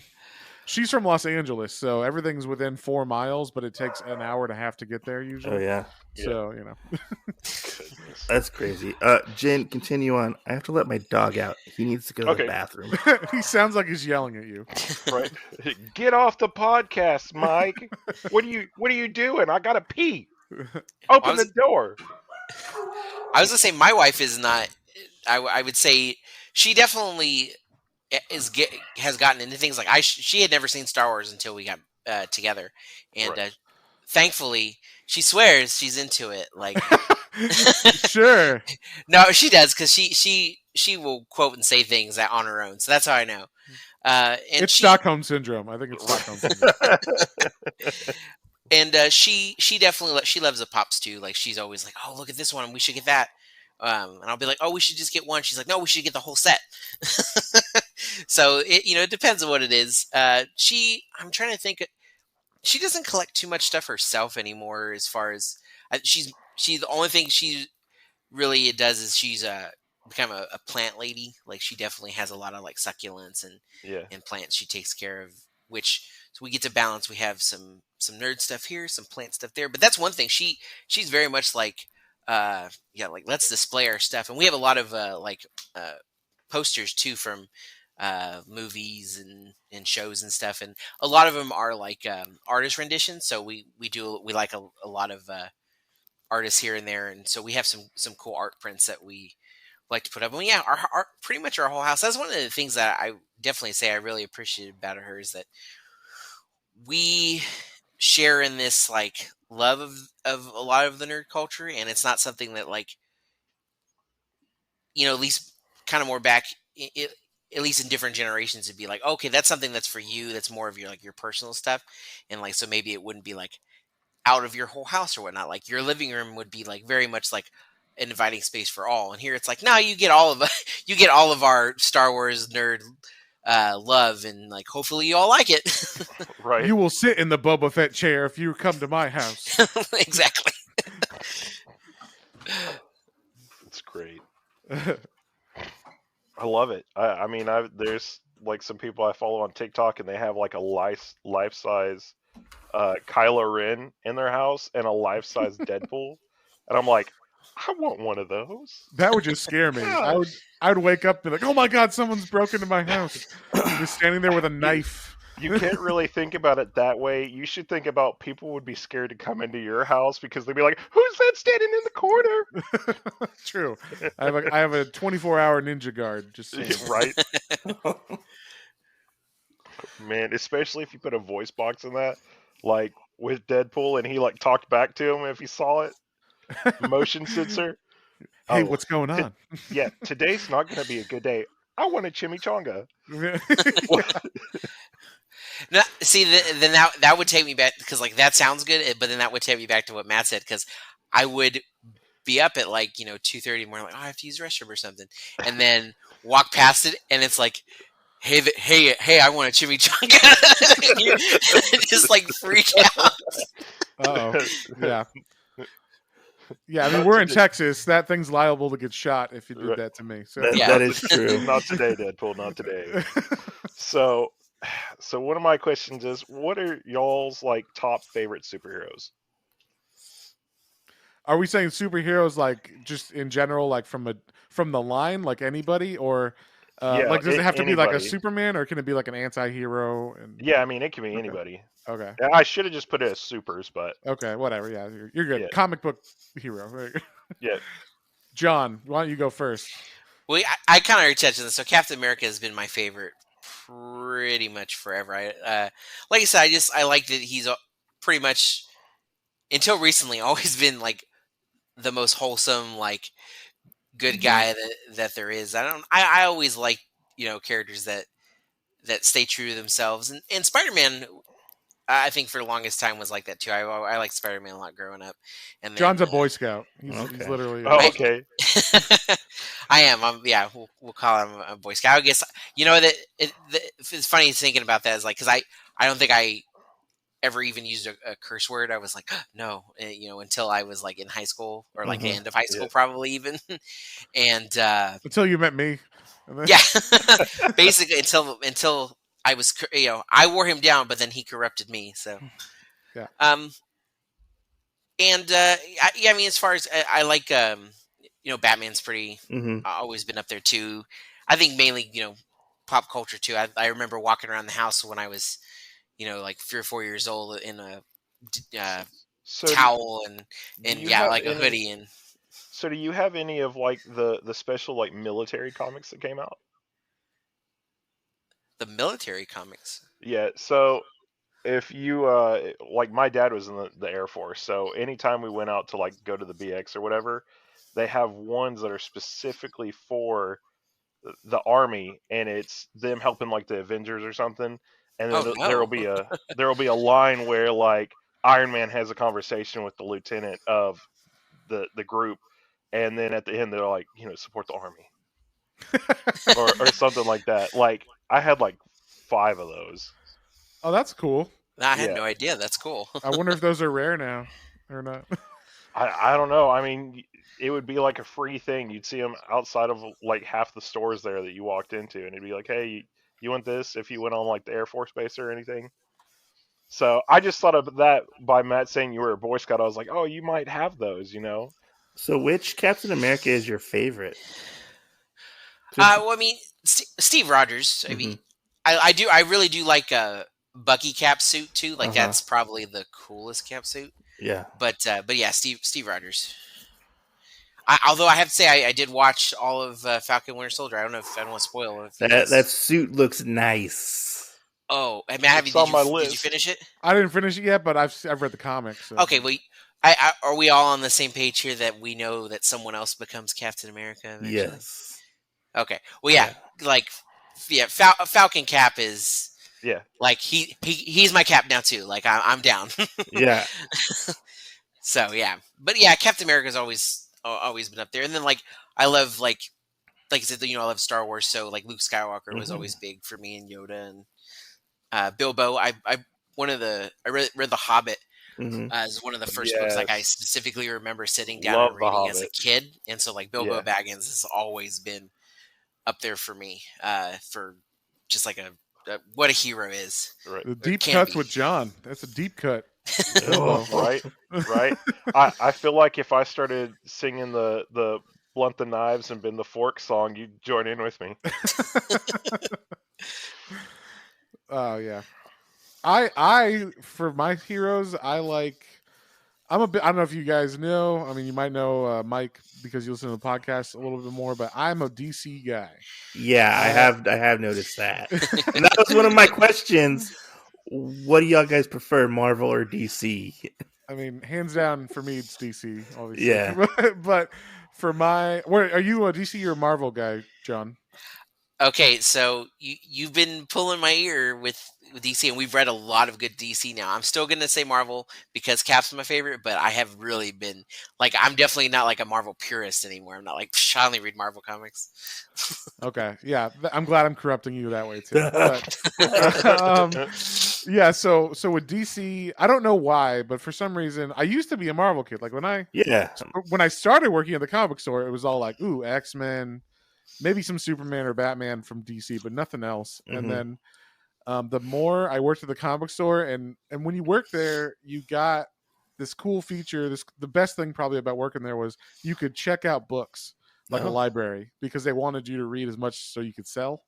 She's from Los Angeles, so everything's within 4 miles, but it takes an hour and a half to get there usually. Oh yeah, So you know, Goodness. that's crazy. Jen, continue on. I have to let my dog out. He needs to go to Okay. the bathroom. he sounds like he's yelling at you. Right? Get off the podcast, Mike. What are you doing? I gotta pee. Open the door. I was gonna say my wife is not. I would say she definitely has gotten into things like she had never seen Star Wars until we got together, and Right. thankfully she swears she's into it. Like, Sure. no, she does because she will quote and say things on her own. So that's how I know. And It's Stockholm syndrome. I think it's Stockholm syndrome. And she definitely she loves the pops too. Like she's always like, oh, look at this one, we should get that. And I'll be like, oh, we should just get one. She's like, no, we should get the whole set. So it depends on what it is. I'm trying to think. She doesn't collect too much stuff herself anymore. As far as she's the only thing she really does is she's become a plant lady. Like she definitely has a lot of like succulents and plants she takes care of, which so we get to balance. We have some nerd stuff here, some plant stuff there, but that's one thing she's very much like like let's display our stuff, and we have a lot of posters too from movies and shows and stuff, and a lot of them are like artist renditions. So we like a lot of artists here and there, and so we have some cool art prints that we like to put up. And yeah, our pretty much our whole house. That's one of the things that I definitely say I really appreciate about her is that we share in this like love of a lot of the nerd culture, and it's not something that like at least kind of more back at least in different generations it'd be like, okay, that's something that's for you, that's more of your like your personal stuff, and like so maybe it wouldn't be like out of your whole house or whatnot. Like your living room would be like very much like an inviting space for all, and here it's like, no, you get all of you get all of our Star Wars nerd love, and like hopefully you all like it. Right. You will sit in the Boba Fett chair if you come to my house. Exactly. It's great. I love it. I mean, there's like some people I follow on TikTok, and they have like a life size Kylo Ren in their house and a life size Deadpool, and I'm like, I want one of those. That would just scare me. Gosh. I would wake up and be like, oh my god, someone's broken into my house. Just standing there with a knife. You can't really think about it that way. You should think about people would be scared to come into your house because they'd be like, who's that standing in the corner? True. I have a 24-hour ninja guard. Just saying. Right. Man, especially if you put a voice box in that, like with Deadpool, and he like talked back to him if he saw it. Motion sensor. Hey, Oh, what's going on? Yeah, today's not going to be a good day. I want a chimichanga. No, see, then that would take me back because like that sounds good, but then that would take me back to what Matt said because I would be up at like 2:30 in the morning, like, oh, I have to use the restroom or something, and then walk past it, and it's like, hey, I want a chimichanga. And you just like freak out. Uh-oh. Yeah. Yeah, I mean, we're in Texas. That thing's liable to get shot if you did that to me. So That is true. Not today, Deadpool. Not today. So one of my questions is, what are y'all's like top favorite superheroes? Are we saying superheroes like just in general, like from the line, like anybody, or like does it have to be like a Superman, or can it be like an anti-hero? And yeah, I mean, it can be anybody. Okay. I should have just put it as supers, but Okay, whatever. Yeah, you're good. Yeah. Comic book hero. Right? yeah. John, why don't you go first? Well, I kind of already touched on this. So Captain America has been my favorite pretty much forever. Like I said, I like that he's pretty much until recently always been like the most wholesome, like good guy that there is. I always like characters that stay true to themselves, and Spider-Man. I think for the longest time was like that too. I liked Spider-Man a lot growing up. And then, John's a Boy Scout. He's Okay. literally. Oh, okay. I am. We'll call him a Boy Scout. I guess that it's funny thinking about that is like because I don't think I ever even used a curse word. I was like no, until I was like in high school or like the end of high school probably even, and Until you met me. yeah, basically until I was, I wore him down, but then he corrupted me. So, Yeah. And I mean, as far as I like, Batman's pretty always been up there too. I think mainly, pop culture too. I remember walking around the house when I was, like 3 or 4 years old in a So towel do and you yeah, have like a any? hoodie and So do you have any of like the special like military comics that came out? the military comics. Yeah. So if you like, my dad was in the Air Force, so anytime we went out to like go to the BX or whatever, they have ones that are specifically for the army, and it's them helping like the Avengers or something. And Oh then no. there will be a line where like Iron Man has a conversation with the lieutenant of the group, and then at the end they're like, support the army or something like that. Like I had like 5 of those. Oh, that's cool. I had Yeah. no idea. That's cool. I wonder if those are rare now or not. I don't know. I mean, it would be like a free thing. You'd see them outside of like half the stores there that you walked into, and it'd be like, "Hey, you want this?" If you went on like the Air Force base or anything. So I just thought of that by Matt saying you were a Boy Scout. I was like, "Oh, you might have those." So, which Captain America is your favorite? Well, I mean, Steve Rogers. I mean, I do. I really do like Bucky cap suit too. Like that's probably the coolest cap suit. Yeah. But yeah, Steve Rogers. Although I have to say, I did watch all of Falcon Winter Soldier. I don't know if I don't want to spoil. If you That guys... suit looks nice. Oh, I mean, It's on my did you list. finish it? I didn't finish it yet, but I've read the comics. So. Okay, well, are we all on the same page here that we know that someone else becomes Captain America eventually? Yes. Okay. Well, yeah, like Falcon Cap is like he's my Cap now too. Like I'm down. Yeah. So yeah, but yeah, Captain America's always been up there, and then like I love like I said, I love Star Wars, so like Luke Skywalker was always big for me, and Yoda and Bilbo. I read The Hobbit as one of the first books. Like I Yes. specifically remember sitting down Love and The reading as a Hobbit. kid, and so like Bilbo Yeah. Baggins has always been up there for me. For just like what a hero is. Right. The deep can cuts be. with John. That's a deep cut. Right. Right. I feel like if I started singing the Blunt the Knives and Bend the Fork song, you'd join in with me. Oh yeah. I for my heroes, I'm a bit. I don't know if you guys know. I mean, you might know Mike because you listen to the podcast a little bit more. But I'm a DC guy. Yeah, I have noticed that, and that was one of my questions. What do y'all guys prefer, Marvel or DC? I mean, hands down for me, it's DC, obviously. Yeah. but for where are you, a DC or Marvel guy, John? Okay, so you've been pulling my ear with DC, and we've read a lot of good DC now. I'm still gonna say Marvel because Cap's my favorite, but I have really been like I'm definitely not like a Marvel purist anymore. I'm not like I only read Marvel comics. Okay, yeah, I'm glad I'm corrupting you that way too. But, yeah, so with DC, I don't know why, but for some reason, I used to be a Marvel kid. Like when I started working at the comic store, it was all like, ooh, X-Men. Maybe some Superman or Batman from DC, but nothing else. And then the more I worked at the comic store, and when you work there, you got this cool feature. The best thing probably about working there was you could check out books like a library because they wanted you to read as much so you could sell.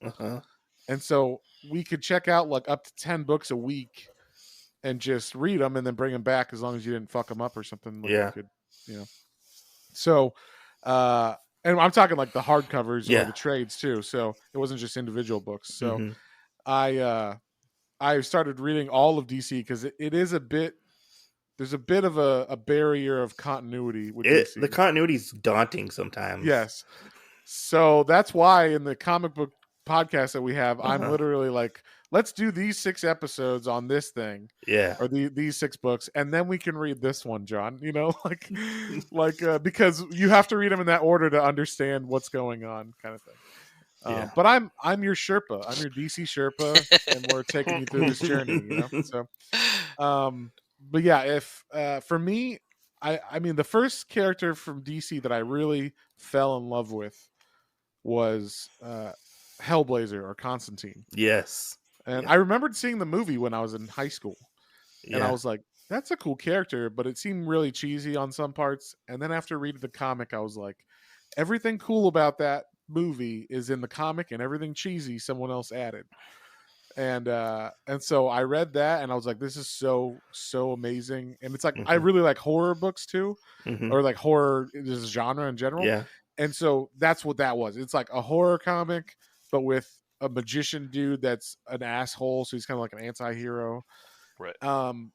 And so we could check out like up to 10 books a week and just read them and then bring them back as long as you didn't fuck them up or something. Like you could, So, and I'm talking like the hardcovers or the trades too. So it wasn't just individual books. So I started reading all of DC because it is a bit. There's a bit of a barrier of continuity with DC. The continuity is daunting sometimes. Yes. So that's why in the comic book podcast that we have, I'm literally like, let's do these 6 episodes on this thing. Yeah. Or these 6 books. And then we can read this one, John, because you have to read them in that order to understand what's going on kind of thing. But I'm your Sherpa. I'm your DC Sherpa. And we're taking you through this journey, So, but yeah, if, for me, I mean, the first character from DC that I really fell in love with was Hellblazer or Constantine. Yes. And I remembered seeing the movie when I was in high school, and I Yeah. was like, "That's a cool character," but it seemed really cheesy on some parts. And then after reading the comic, I was like, "Everything cool about that movie is in the comic, and everything cheesy someone else added." And so I read that, and I was like, "This is so amazing." And it's like I really like horror books too, or like horror is a genre in general. Yeah. And so that's what that was. It's like a horror comic, but with a magician dude that's an asshole, so he's kind of like an anti-hero. Right. Um,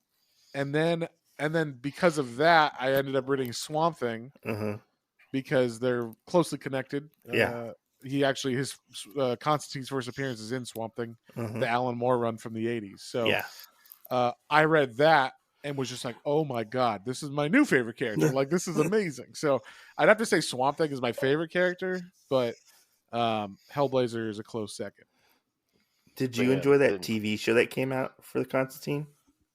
and then because of that, I ended up reading Swamp Thing because they're closely connected. Yeah. He actually his Constantine's first appearance is in Swamp Thing, the Mhm. Alan Moore run from the '80s. So Yeah. I read that and was just like, "Oh my god, this is my new favorite character! Like this is amazing." So I'd have to say Swamp Thing is my favorite character, but Hellblazer is a close second. Did you Man, enjoy that then TV show that came out for the Constantine?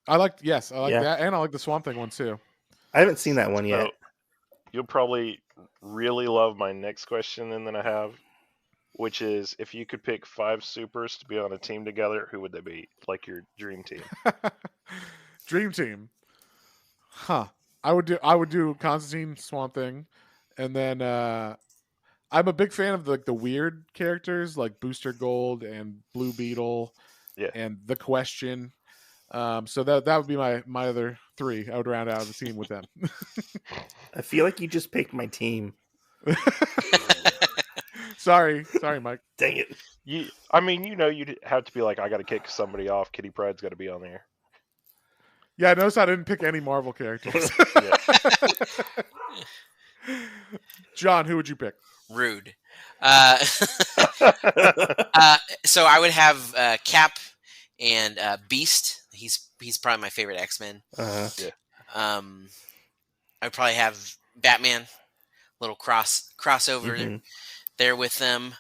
I like that, Yeah. and I like the Swamp Thing one too. I haven't seen that one so yet. you'll probably really love my next question, and then I have, which is, if you could pick 5 supers to be on a team together, who would they be? Like your dream team. Dream Team, huh? I would do Constantine, Swamp Thing, and then I'm a big fan of the weird characters like Booster Gold and Blue Beetle Yeah. and the Question. So that would be my other 3. I would round out the team with them. I feel like you just picked my team. sorry, Mike. Dang it. You'd have to be like, I got to kick somebody off. Kitty Pryde's got to be on there. Yeah, notice I didn't pick any Marvel characters. John, who would you pick? Rude. So I would have Cap and Beast. He's probably my favorite X-Men. Yeah. I'd probably have Batman. Little crossover there with them.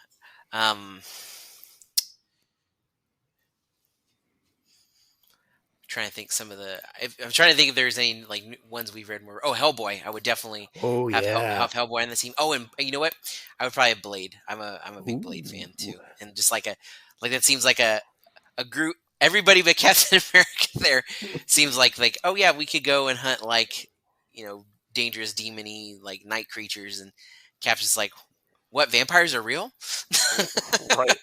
Trying to think I'm trying to think if there's any like ones we've read more. Oh, Hellboy! I would definitely have Hellboy on the team. Oh, and you know what? I would probably have Blade. I'm a big Blade fan too, and just like that seems like a group. Everybody but Captain America there seems like oh yeah, we could go and hunt like dangerous demony like night creatures, and Cap's just like, what, vampires are real? Right.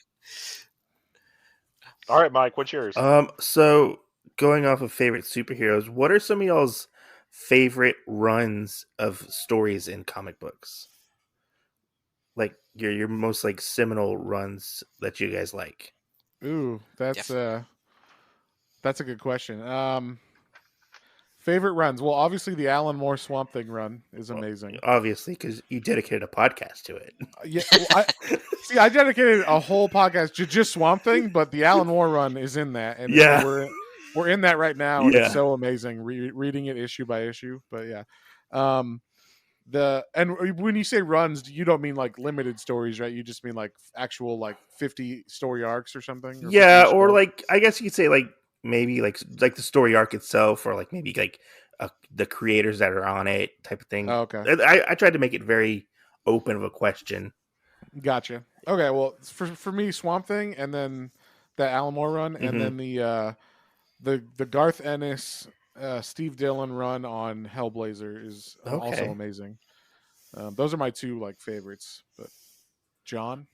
All right, Mike, what's yours? So going off of favorite superheroes, what are some of y'all's favorite runs of stories in comic books? Like your most like seminal runs that you guys like? Ooh, that's a good question. Favorite runs? Well, obviously the Alan Moore Swamp Thing run is amazing. Obviously, because you dedicated a podcast to it. Yeah, well, I dedicated a whole podcast to just Swamp Thing, but the Alan Moore run is in that, and we're in that right now, and it's so amazing reading it issue by issue. But yeah, and when you say runs, you don't mean like limited stories, right? You just mean like actual like 50 story arcs or something. Yeah, or like I guess you could say like maybe like the story arc itself, or like maybe like the creators that are on it type of thing. Oh, okay. I tried to make it very open of a question. Gotcha. Okay, well, for me, Swamp Thing, and then that Alan Moore run, and then the Garth Ennis, Steve Dillon run on Hellblazer is also amazing. Those are my 2 like favorites. But John,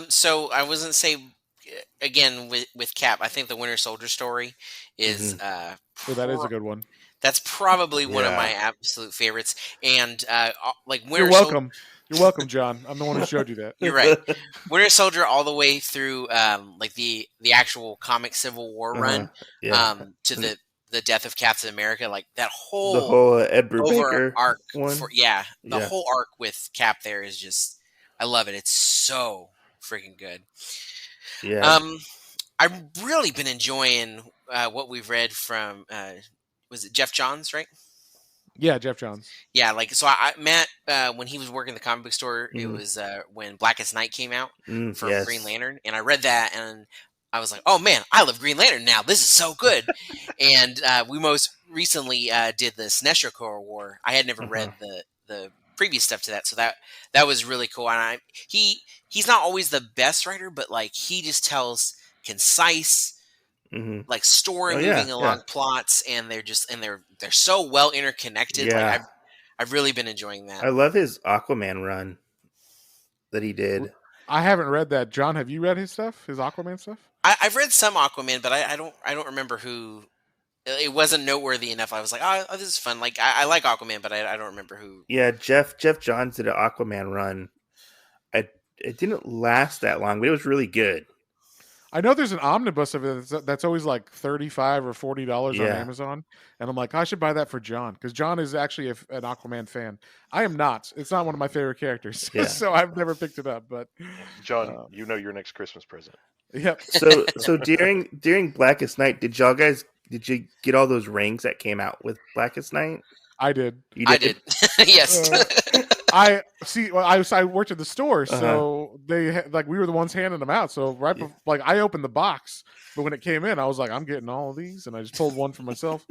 so I wasn't say again with Cap. I think the Winter Soldier story is that is a good one. That's probably one of my absolute favorites. And like Winter You're welcome. You're welcome, John. I'm the one who showed you that. You're right. Winter Soldier all the way through like the actual comic Civil War run to the death of Captain America, like that the whole Ed Brubaker arc one. The whole arc with Cap there is just, I love it. It's so freaking good. Yeah. I've really been enjoying what we've read from was it Jeff Johns, right? Yeah, Jeff Johns. Yeah, like so. Matt, when he was working the comic book store, it was when Blackest Night came out for Green Lantern, and I read that, and I was like, "Oh man, I love Green Lantern now. This is so good." And we most recently did the Sinestro Corps War. I had never read the previous stuff to that, so that was really cool. And he's not always the best writer, but like he just tells concise, Mm-hmm. like story Oh moving yeah, yeah, along plots, and they're so well interconnected. Like yeah. I've really been enjoying that. I love his Aquaman run that he did. I haven't read that. John, have you read his stuff? His Aquaman stuff? I've read some Aquaman, but I don't remember who. It wasn't noteworthy enough. I was like, oh, this is fun. Like I like Aquaman, but I don't remember who. Yeah, Jeff Johns did an Aquaman run. It didn't last that long, but it was really good. I know there's an omnibus of it that's always like $35 or $40 on Yeah, Amazon, and I'm like, I should buy that for John because John is actually an Aquaman fan. I am not. It's not one of my favorite characters, yeah. so I've never picked it up. But John, you know your next Christmas present. yep, So during Blackest Night, did you get all those rings that came out with Blackest Night? I did. You I did? did. Yes. I see. Well, I worked at the store, Uh-huh. so they like we were the ones handing them out. So Yeah. before, like I opened the box, but when it came in, I was like, I'm getting all of these, and I just pulled one for myself,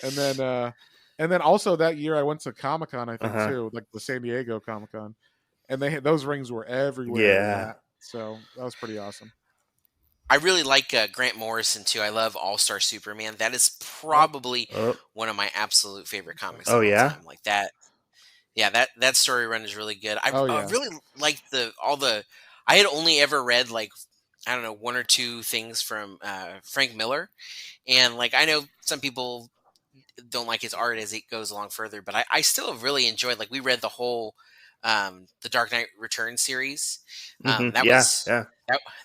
and then also that year I went to Comic-Con, I think Uh-huh. too, like the San Diego Comic-Con, and they had those rings were everywhere. Yeah. So that was pretty awesome. I really like Grant Morrison too. I love All Star Superman. That is probably Oh, one of my absolute favorite comics oh of all yeah. time. Like that. Yeah, that story run is really good. Oh I yeah. really liked all the. I had only ever read like I don't know one or two things from Frank Miller, and like I know some people don't like his art as it goes along further, but I still have really enjoyed. Like we read the whole the Dark Knight Returns series. Mm-hmm. That Yeah, was yeah,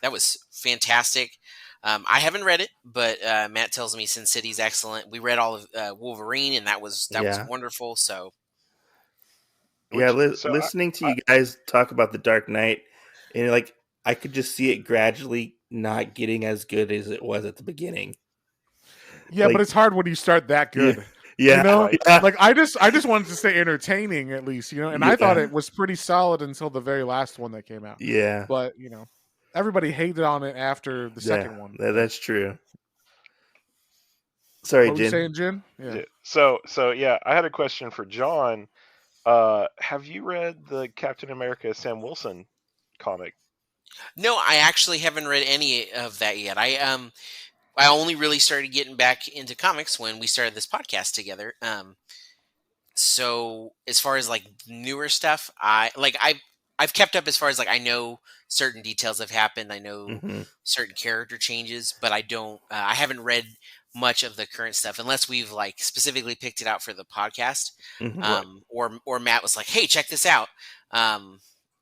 that was fantastic. I haven't read it, but Matt tells me Sin City's excellent. We read all of Wolverine, and that was yeah. wonderful. So Yeah, So listening to I, you guys talk about the Dark Knight, and like I could just see it gradually not getting as good as it was at the beginning. Yeah, but Like, it's hard when you start that yeah, good. yeah, You know, right. yeah, like I just wanted to stay entertaining at least, and I thought yeah, it was pretty solid until the very last one that came out. yeah, But everybody hated on it after the second one. that's true. Sorry, What were you Jin. saying, Jin? Yeah. Yeah. So yeah, I had a question for John. Have you read the Captain America Sam Wilson comic? no, I actually haven't read any of that yet. I only really started getting back into comics when we started this podcast together. So as far as like newer stuff, I've kept up as far as like I know certain details have happened. I know Mm-hmm. certain character changes, but I haven't read much of the current stuff unless we've like specifically picked it out for the podcast. Mm-hmm. Right. Or Matt was like, "Hey, check this out." Um,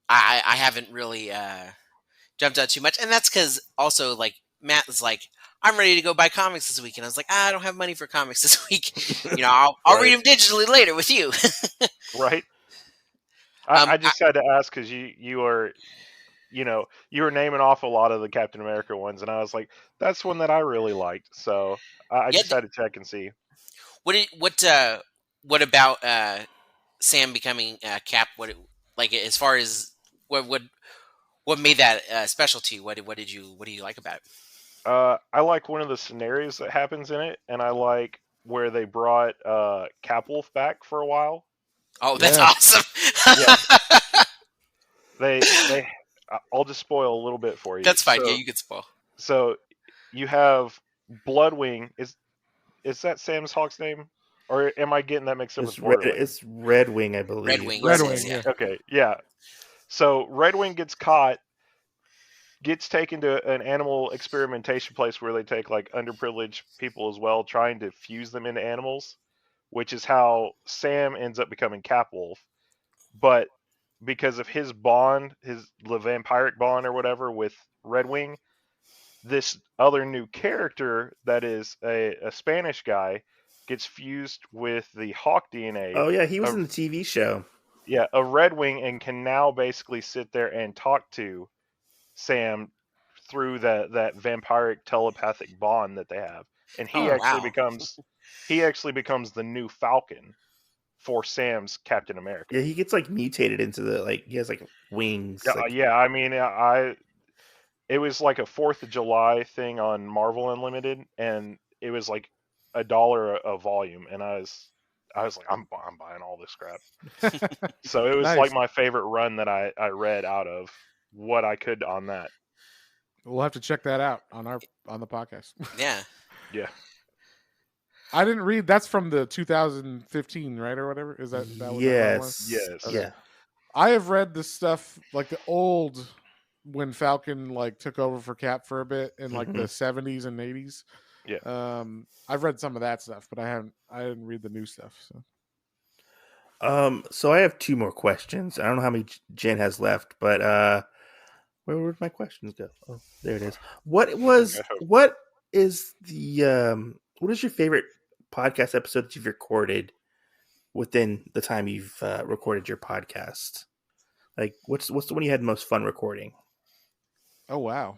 I haven't really jumped out too much, and that's because also like Matt was like, "I'm ready to go buy comics this week," and I was like, "I don't have money for comics this week. I'll read Right. them digitally later with you." Right. um, I I, just had to ask because you are you were naming off a lot of the Captain America ones, and I was like, that's one that I really liked. So I yeah. just had to check and see. What about Sam becoming Cap? Like as far as what made that special to you? What do you like about it? I like one of the scenarios that happens in it, and I like where they brought Capwolf back for a while. Oh, that's Yeah. awesome. Yeah, they I'll just spoil a little bit for you. That's fine. Yeah, So you could spoil. so you have Bloodwing. Is that Sam's Hawk's name, or am I getting that mixed up with Borderwing? It's Red Wing, I believe. Red Wing. Red it Wing, says, yeah. Okay, yeah. So Red Wing gets caught, gets taken to an animal experimentation place where they take like underprivileged people as well, trying to fuse them into animals, which is how Sam ends up becoming Capwolf. But because of his bond, the vampiric bond or whatever with Red Wing, this other new character that is a Spanish guy gets fused with the Hawk DNA. Oh yeah, he was of, in the TV show. yeah, a Red Wing, and can now basically sit there and talk to Sam through that vampiric telepathic bond that they have, and Oh wow. he actually becomes the new Falcon for Sam's Captain America. Yeah, he gets like mutated into he has like wings. Yeah, Like, yeah. I mean, it was like a 4th of July thing on Marvel Unlimited, and it was like $1 a volume, and I was like, I'm buying all this crap. So it was Nice. like my favorite run that I read out of what I could on that. We'll have to check that out on the podcast. Yeah. Yeah. I didn't read. That's from the 2015, right, or whatever. Is that what that run was? Yes. Yes. Okay. Yeah. I have read the stuff like the old when Falcon like took over for Cap for a bit in like the 70s and 80s. Yeah. I've read some of that stuff, but I didn't read the new stuff. So I have 2 more questions. I don't know how many Jen has left, but where'd my questions go? Oh, there it is. What is your favorite podcast episode that you've recorded within the time you've recorded your podcast? Like, what's the one you had most fun recording? Oh wow,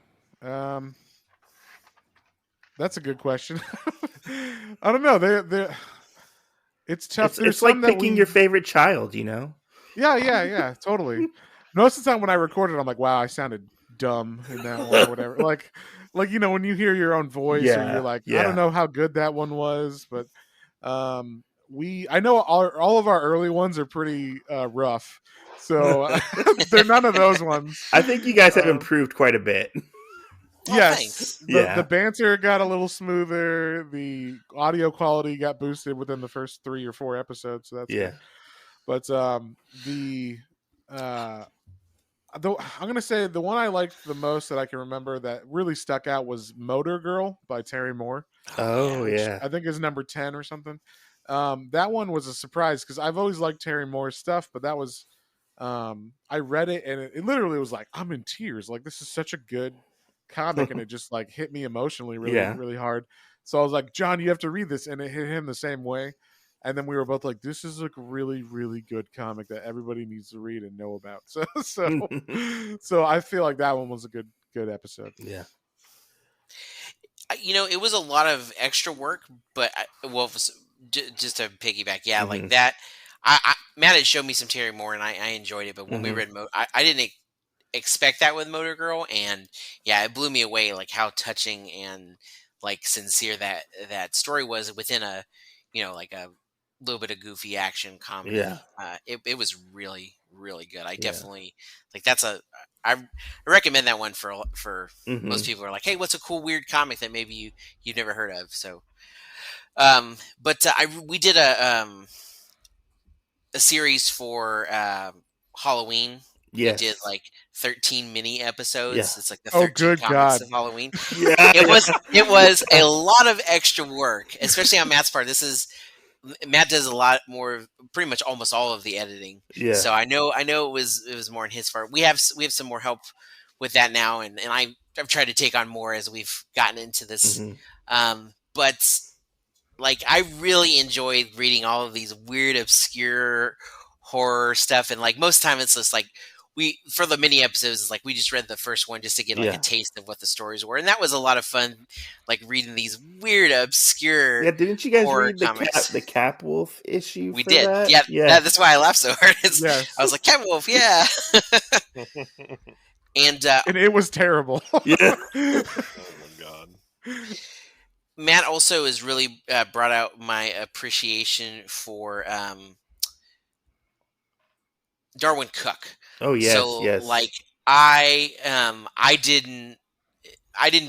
that's a good question. I don't know. They it's tough. It's like picking your favorite child, you know? Yeah, totally. Most of the time when I recorded, I'm like, wow, I sounded dumb in that one or whatever. like when you hear your own voice, or you're like, I don't know how good that one was, but I know all of our early ones are pretty rough, so they're none of those ones. I think you guys have improved quite a bit. Yes, thanks. the banter got a little smoother. The audio quality got boosted within the first 3 or 4 episodes, so that's good. But I'm gonna say the one I liked the most that I can remember that really stuck out was "Motor Girl" by Terry Moore. Oh which yeah, I think is number 10 or something. That one was a surprise because I've always liked Terry Moore's stuff, but that was I read it and it literally was like I'm in tears. Like this is such a good comic, and it just like hit me emotionally really hard. So I was like, John, you have to read this, and it hit him the same way. And then we were both like, this is a really, really good comic that everybody needs to read and know about. So I feel like that one was a good episode. Yeah. It was a lot of extra work, but just to piggyback, like that. Matt had showed me some Terry Moore, and I enjoyed it. But when we read I didn't expect that with Motor Girl, and it blew me away, like how touching and like sincere that story was within a like a little bit of goofy action comedy. It was really, really good. I definitely like I recommend that one for most people who are like, hey, what's a cool weird comic that maybe you've never heard of. So we did a series for Halloween. Yes. We did like 13 mini episodes. Yeah. It's like the 13 comics of Halloween. Yeah. It was a lot of extra work, especially on Matt's part. Matt does a lot more, pretty much almost all of the editing. Yeah. So I know it was more in his part. We have some more help with that now, and I've tried to take on more as we've gotten into this. But like I really enjoyed reading all of these weird, obscure horror stuff, and like most of the time it's just like for the mini episodes, it's like we just read the first one just to get like a taste of what the stories were, and that was a lot of fun. Like reading these weird, obscure. Yeah, didn't you guys read the Cap Wolf issue? We did. That? That's why I laughed so hard. I was like, Cap Wolf, yeah. And it was terrible. Yeah. Oh my god. Matt also has really brought out my appreciation for Darwin Cook. Oh yes, so, yes. Like I didn't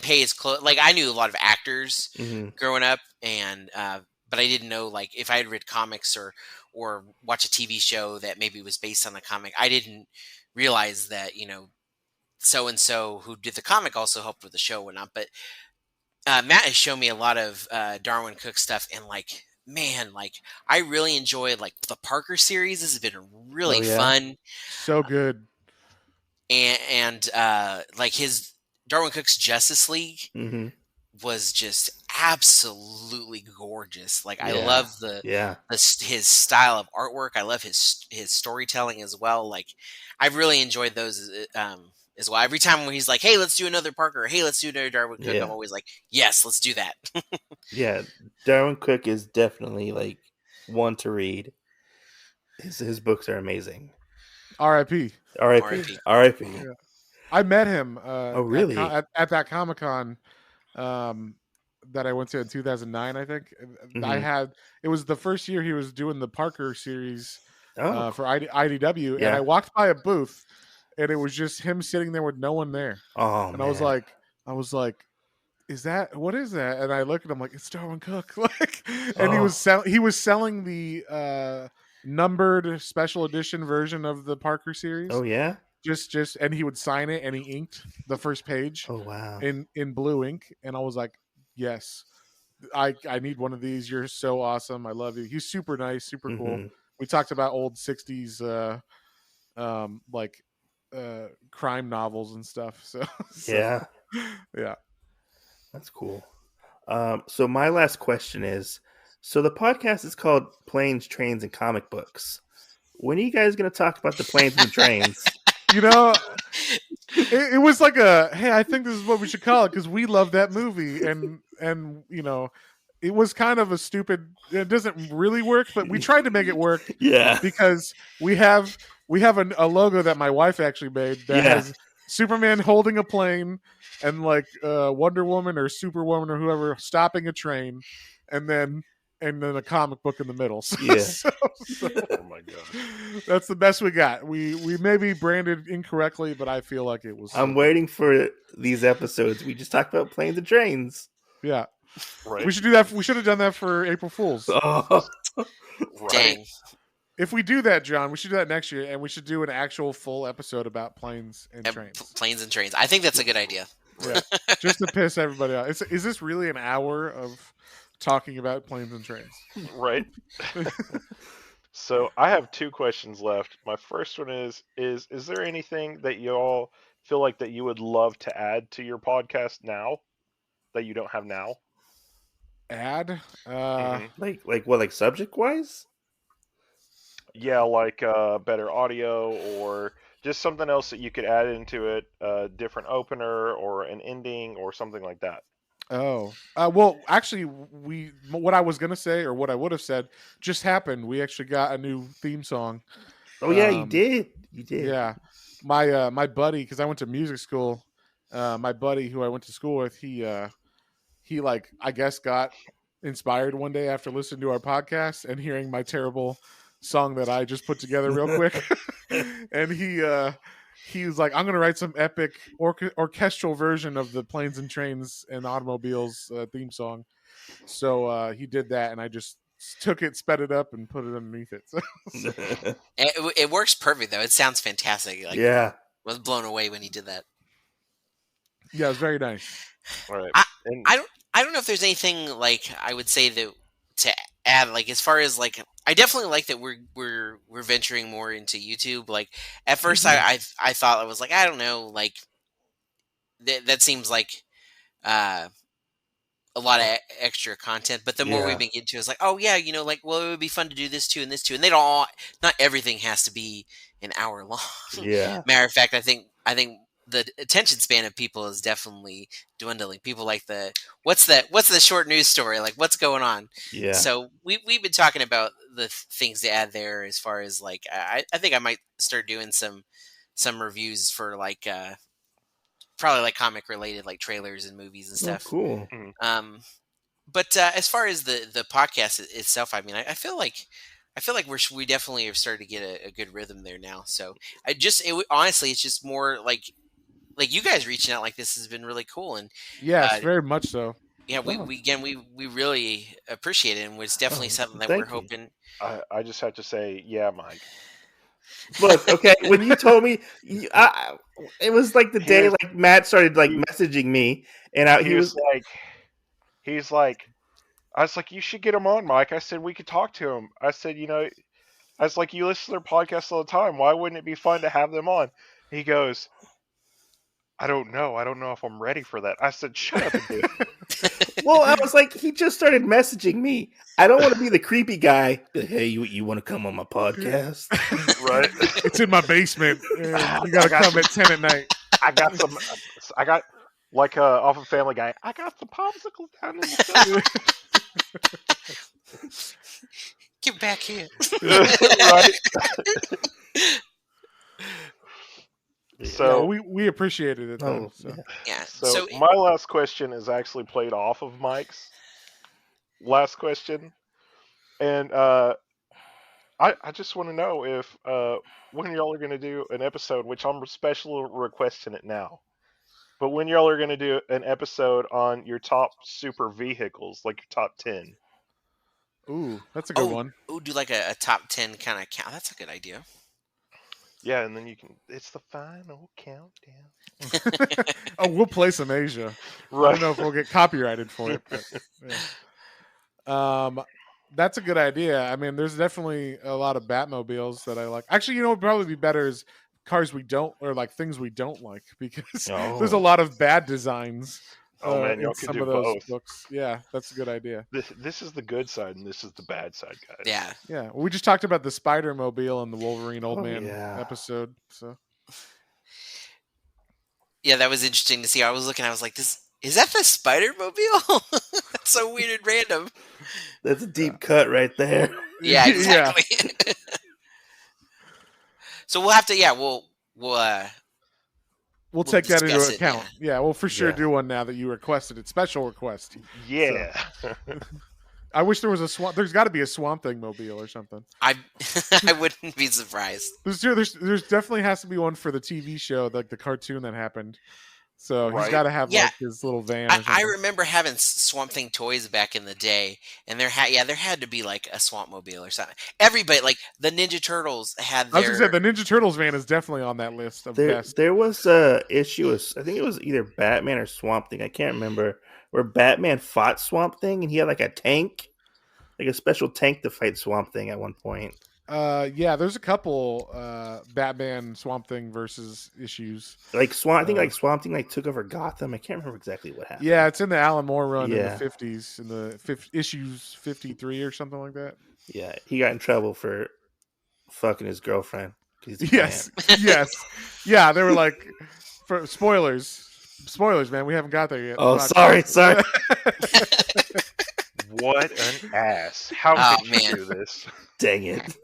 pay as close. Like I knew a lot of actors growing up, and but I didn't know like if I had read comics or watch a TV show that maybe was based on a comic. I didn't realize that so and so who did the comic also helped with the show and whatnot. But Matt has shown me a lot of Darwin Cook stuff, and like. Man, like I really enjoyed like the Parker series. This has been really fun, so good, and like his Darwin Cook's Justice League was just absolutely gorgeous. Like I love his style of artwork. I love his storytelling as well. Like I've really enjoyed those as well. Every time when he's like, "Hey, let's do another Parker. Hey, let's do another Darwin Cook," I'm always like, "Yes, let's do that." Yeah, Darwin Cook is definitely like one to read. His books are amazing. R.I.P. R.I.P. R.I.P. Yeah. I met him. Oh, really? At that Comic-Con that I went to in 2009, I think. It was the first year he was doing the Parker series for IDW, and I walked by a booth, and it was just him sitting there with no one there. Oh, and I was like, I was like, what is that? And I look at him like, it's Darwin Cook. Like, and Oh. he was selling the numbered special edition version of the Parker series. Oh yeah. Just and he would sign it, and he inked the first page Oh wow. in blue ink, and I was like, yes, I need one of these. You're so awesome. I love you. He's super nice, super cool. Mhm. We talked about old 60s like crime novels and stuff. So Yeah, yeah. that's cool. So my last question is: so the podcast is called Planes, Trains, and Comic Books. When are you guys going to talk about the planes and the trains? You know, it was like hey, I think this is what we should call it because we love that movie, and you know, it was kind of a stupid. It doesn't really work, but we tried to make it work Yeah. because we have a logo that my wife actually made that Yeah. has Superman holding a plane and like Wonder Woman or Superwoman or whoever stopping a train, and then a comic book in the middle. So, Yeah. Oh my god. that's the best we got. We maybe branded incorrectly, but I feel like it was. I'm waiting for these episodes. We just talked about planes and trains. Yeah, Right. we should do that. We should have done that for April Fools. Oh. Right. Dang. If we do that, John, we should do that next year, and we should do an actual full episode about planes and trains. Planes and trains. I think that's a good idea. Yeah, just to piss everybody off. Is this really an hour of talking about planes and trains? Right. So I have two questions left. My first one is there anything that you all feel like that you would love to add to your podcast now that you don't have now? Add? Mhm. Like what? Like subject wise? Yeah, like better audio or just something else that you could add into it, a different opener or an ending or something like that. Oh, well, actually, what I was gonna say or what I would have said just happened. We actually got a new theme song. Oh yeah, you Um, did. You did. Yeah, my buddy, because I went to music school. My buddy who I went to school with, he like I guess got inspired one day after listening to our podcast and hearing my terrible song that I just put together real quick, and he was like, I'm gonna write some epic orchestral version of the planes and trains and automobiles theme song. So he did that, and I just took it, sped it up, and put it underneath it. So, It works perfect though. It sounds fantastic. Like, Yeah. was blown away when he did that. yeah, it was very nice. All right. I, And I don't know if there's anything like I would say that to add. Like as far as like, I definitely like that we're venturing more into YouTube. Like at 1st I thought I was like, I don't know, like that seems like uh a lot of extra content, but the more we Yeah. begin to, it's like, oh yeah, you know, like, well, it would be fun to do this too and this too, and they don't all, not everything has to be an hour long. Yeah. Matter of fact, I think the attention span of people is definitely dwindling. People like what's the short news story, like what's going on. Yeah. So we've been talking about the things to add there, as far as like I think I might start doing some reviews for like probably like comic related, like trailers and movies and Oh, stuff. cool. Um, but as far as the podcast itself, I mean, I feel like we definitely have started to get a good rhythm there now. So honestly, it's just more like you guys reaching out like this has been really cool, and Yes, very much so. yeah, Oh. we really appreciate it, and it's definitely Oh, something that thank we're you. hoping. I just have to say, yeah, Mike. Look, okay, when you told me, it was like the day Here's- like Matt started like he- messaging me, and he was he's like, I was like, you should get him on, Mike. I said we could talk to him. I said, I was like, you listen to their podcasts all the time. Why wouldn't it be fun to have them on? He goes, I don't know. I don't know if I'm ready for that. I said, shut up and do it. well, I was like, he just started messaging me. I don't want to be the creepy guy. Hey, you want to come on my podcast? Right? It's in my basement. And you gotta come at 10 at night. I got like off of Family Guy. I got some popsicles down in the Get back here. right. So Yeah, we appreciated it though. Oh, So. yeah. Yeah. So my last question is actually played off of Mike's last question, and I just want to know if when y'all are going to do an episode, which I'm special requesting it now. But when y'all are going to do an episode on your top super vehicles, like your top 10. Ooh, that's a good one. Do like a top 10 kind of count. That's a good idea. Yeah, and then it's the final countdown. Oh, we'll play some Asia. Right. I don't know if we'll get copyrighted for it, but yeah. That's a good idea. I mean, there's definitely a lot of Batmobiles that I like. Actually, you know what would probably be better is cars we don't, or like things we don't like, because there's a lot of bad designs. Oh man, in y'all can some do of those both. books. Yeah, that's a good idea. This is the good side, and this is the bad side, guys. Yeah. Yeah, well, we just talked about the Spider-Mobile and the Wolverine Old Man episode. So yeah, that was interesting to see. I was looking, I was like, "This is that the Spider-Mobile?" That's so weird and random. That's a deep cut right there. Yeah, exactly. So we'll have to. Yeah, we'll take that into discuss it, account. Yeah, we'll for sure do one now that you requested it. Special request. Yeah. So. I wish there was a swamp. There's got to be a Swamp Thing mobile or something. I wouldn't be surprised. There's definitely has to be one for the TV show, like the cartoon that happened. So he's got to have like his little van. Or something. I remember having Swamp Thing toys back in the day, and there had to be like a Swamp Mobile or something. Everybody, like the Ninja Turtles, had. I was gonna say the Ninja Turtles van is definitely on that list of best. There was a issue. I think it was either Batman or Swamp Thing. I can't remember, where Batman fought Swamp Thing, and he had like a tank, like a special tank to fight Swamp Thing at one point. Yeah, there's a couple Batman Swamp Thing versus issues. Like I think like Swamp Thing like took over Gotham. I can't remember exactly what happened. Yeah, it's in the Alan Moore run in the 50s, in the issues 53 or something like that. Yeah, he got in trouble for fucking his girlfriend. Yes, yeah. They were like, for spoilers, man. We haven't got there yet. Oh, sorry. What an ass! How could you do this? Dang it!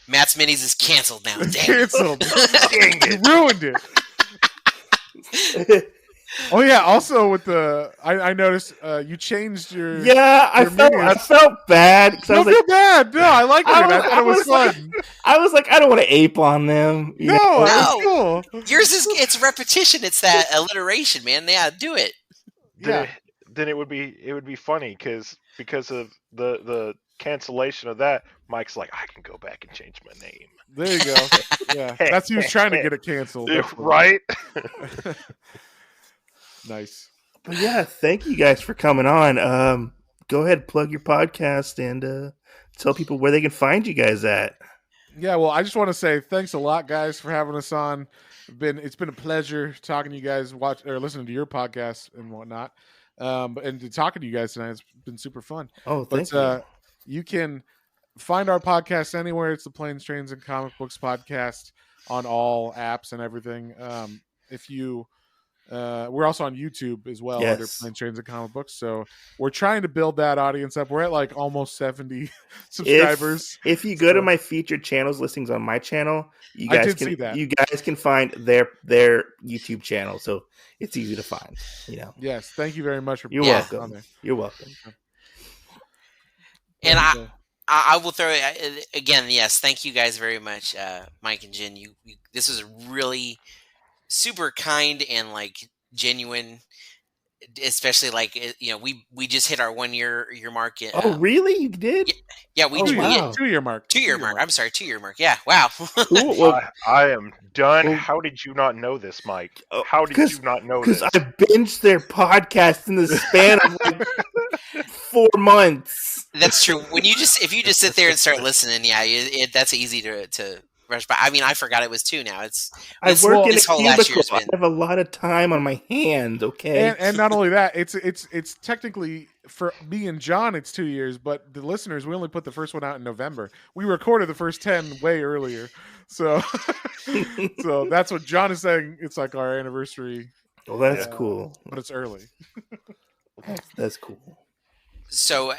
Matt's Minis is canceled now. Canceled. Dang it! You ruined it. Oh yeah. Also, with the I noticed you changed your. Yeah, I felt bad. Don't feel bad. No, I liked it. I thought it was fun. I was like, I don't want to ape on them. No, it's cool. Yours it's repetition. It's that alliteration, man. Yeah, do it. Then it would be funny because of the cancellation of that. Mike's like, I can go back and change my name. There you go. Yeah, that's he was trying to get it canceled, right? Nice. But yeah, thank you guys for coming on. Go ahead, plug your podcast and tell people where they can find you guys at. Yeah, well, I just want to say thanks a lot, guys, for having us on. It's been a pleasure talking to you guys, listening to your podcast and whatnot. And talking to you guys tonight, it's been super fun. Oh, thank you. You can find our podcast anywhere. It's the Planes, Trains, and Comic Books podcast on all apps and everything. We're also on YouTube as well under Planes, Trains, and Comic Books. So we're trying to build that audience up. We're at like almost 70 subscribers. If you go to my featured channels listings on my channel, you guys can find their YouTube channel. So it's easy to find. Yes, thank you very much for. You're welcome. You're welcome. And I will throw again. Yes, thank you guys very much, Mike and Jen. This was really super kind and like genuine, especially like we just hit our 1 year mark. Oh really? You did? Yeah, we 2 year mark. 2 year mark. I'm sorry, 2 year mark. Yeah, wow. Cool. Well, I am done. How did you not know this, Mike? How did you not know this? Because I binged their podcast in the span of like 4 months. That's true. If you just sit there and start listening, that's easy to rush by. I mean, I forgot it was 2 now. I work in a cubicle. I have a lot of time on my hands. Okay, and not only that, it's technically for me and John, it's 2 years, but the listeners, we only put the first one out in November. We recorded the first 10 way earlier, so so that's what John is saying. It's like our anniversary. Well, that's cool, but it's early. That's cool. So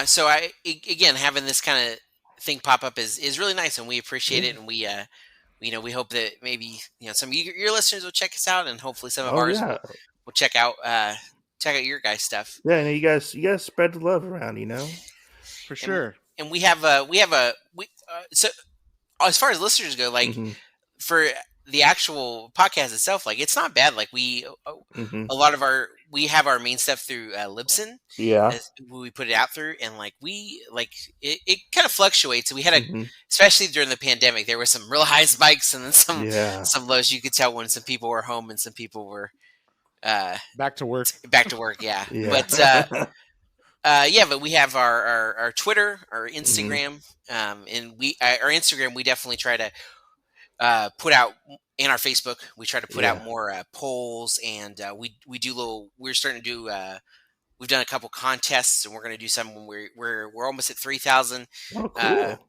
so I again having this kind of thing pop up is really nice, and we appreciate it, and we we hope that maybe some of your listeners will check us out, and hopefully some of ours will check out your guys' stuff. Yeah, you guys spread the love around, for sure. And we have so as far as listeners go, like for the actual podcast itself, like it's not bad. Like Mm-hmm. a lot of we have our main stuff through Libsyn. Yeah. Who we put it out through, and like it kind of fluctuates. We had Mm-hmm. especially during the pandemic, there were some real high spikes and then Yeah. some lows. You could tell when some people were home and some people were Back to work. back to work. Yeah, Yeah. but but we have our Twitter, our Instagram, and our Instagram. We definitely try to put out, and our Facebook. We try to put out Yeah. more polls, and we do little. We're starting to do. We've done a couple contests, and we're going to do some when we're almost at 3,000 Oh, cool.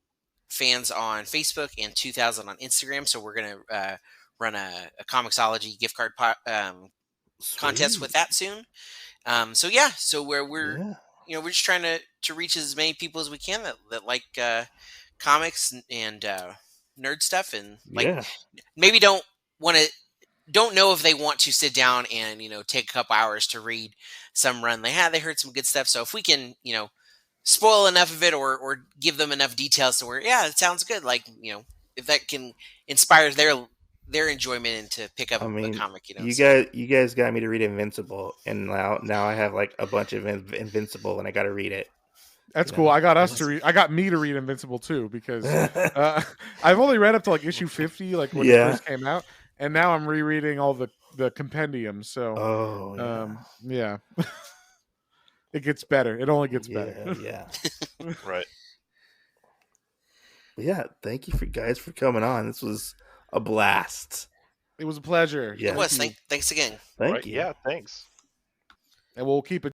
fans on Facebook and 2,000 on Instagram. So we're going to run a Comixology gift card contest Sweet. with that soon. So we're Yeah. we're just trying to reach as many people as we can that like comics and nerd stuff, and like Yeah. maybe don't know if they want to sit down and take a couple hours to read some run they had. They heard some good stuff, so if we can spoil enough of it or give them enough details to where it sounds good, like if that can inspire their enjoyment and to pick up I a mean, comic, you guys got me to read Invincible, and now I have like a bunch of Invincible, and I got to read it. That's cool. I got I got me to read Invincible too, because I've only read up to like issue 50, like when it first came out, and now I'm rereading all the compendiums. So, yeah, it gets better. It only gets better. Yeah. Right. But yeah, thank you guys for coming on. This was a blast. It was a pleasure. Yeah. It was. Thanks again. Thank Right. you. Yeah. Thanks. And we'll keep it.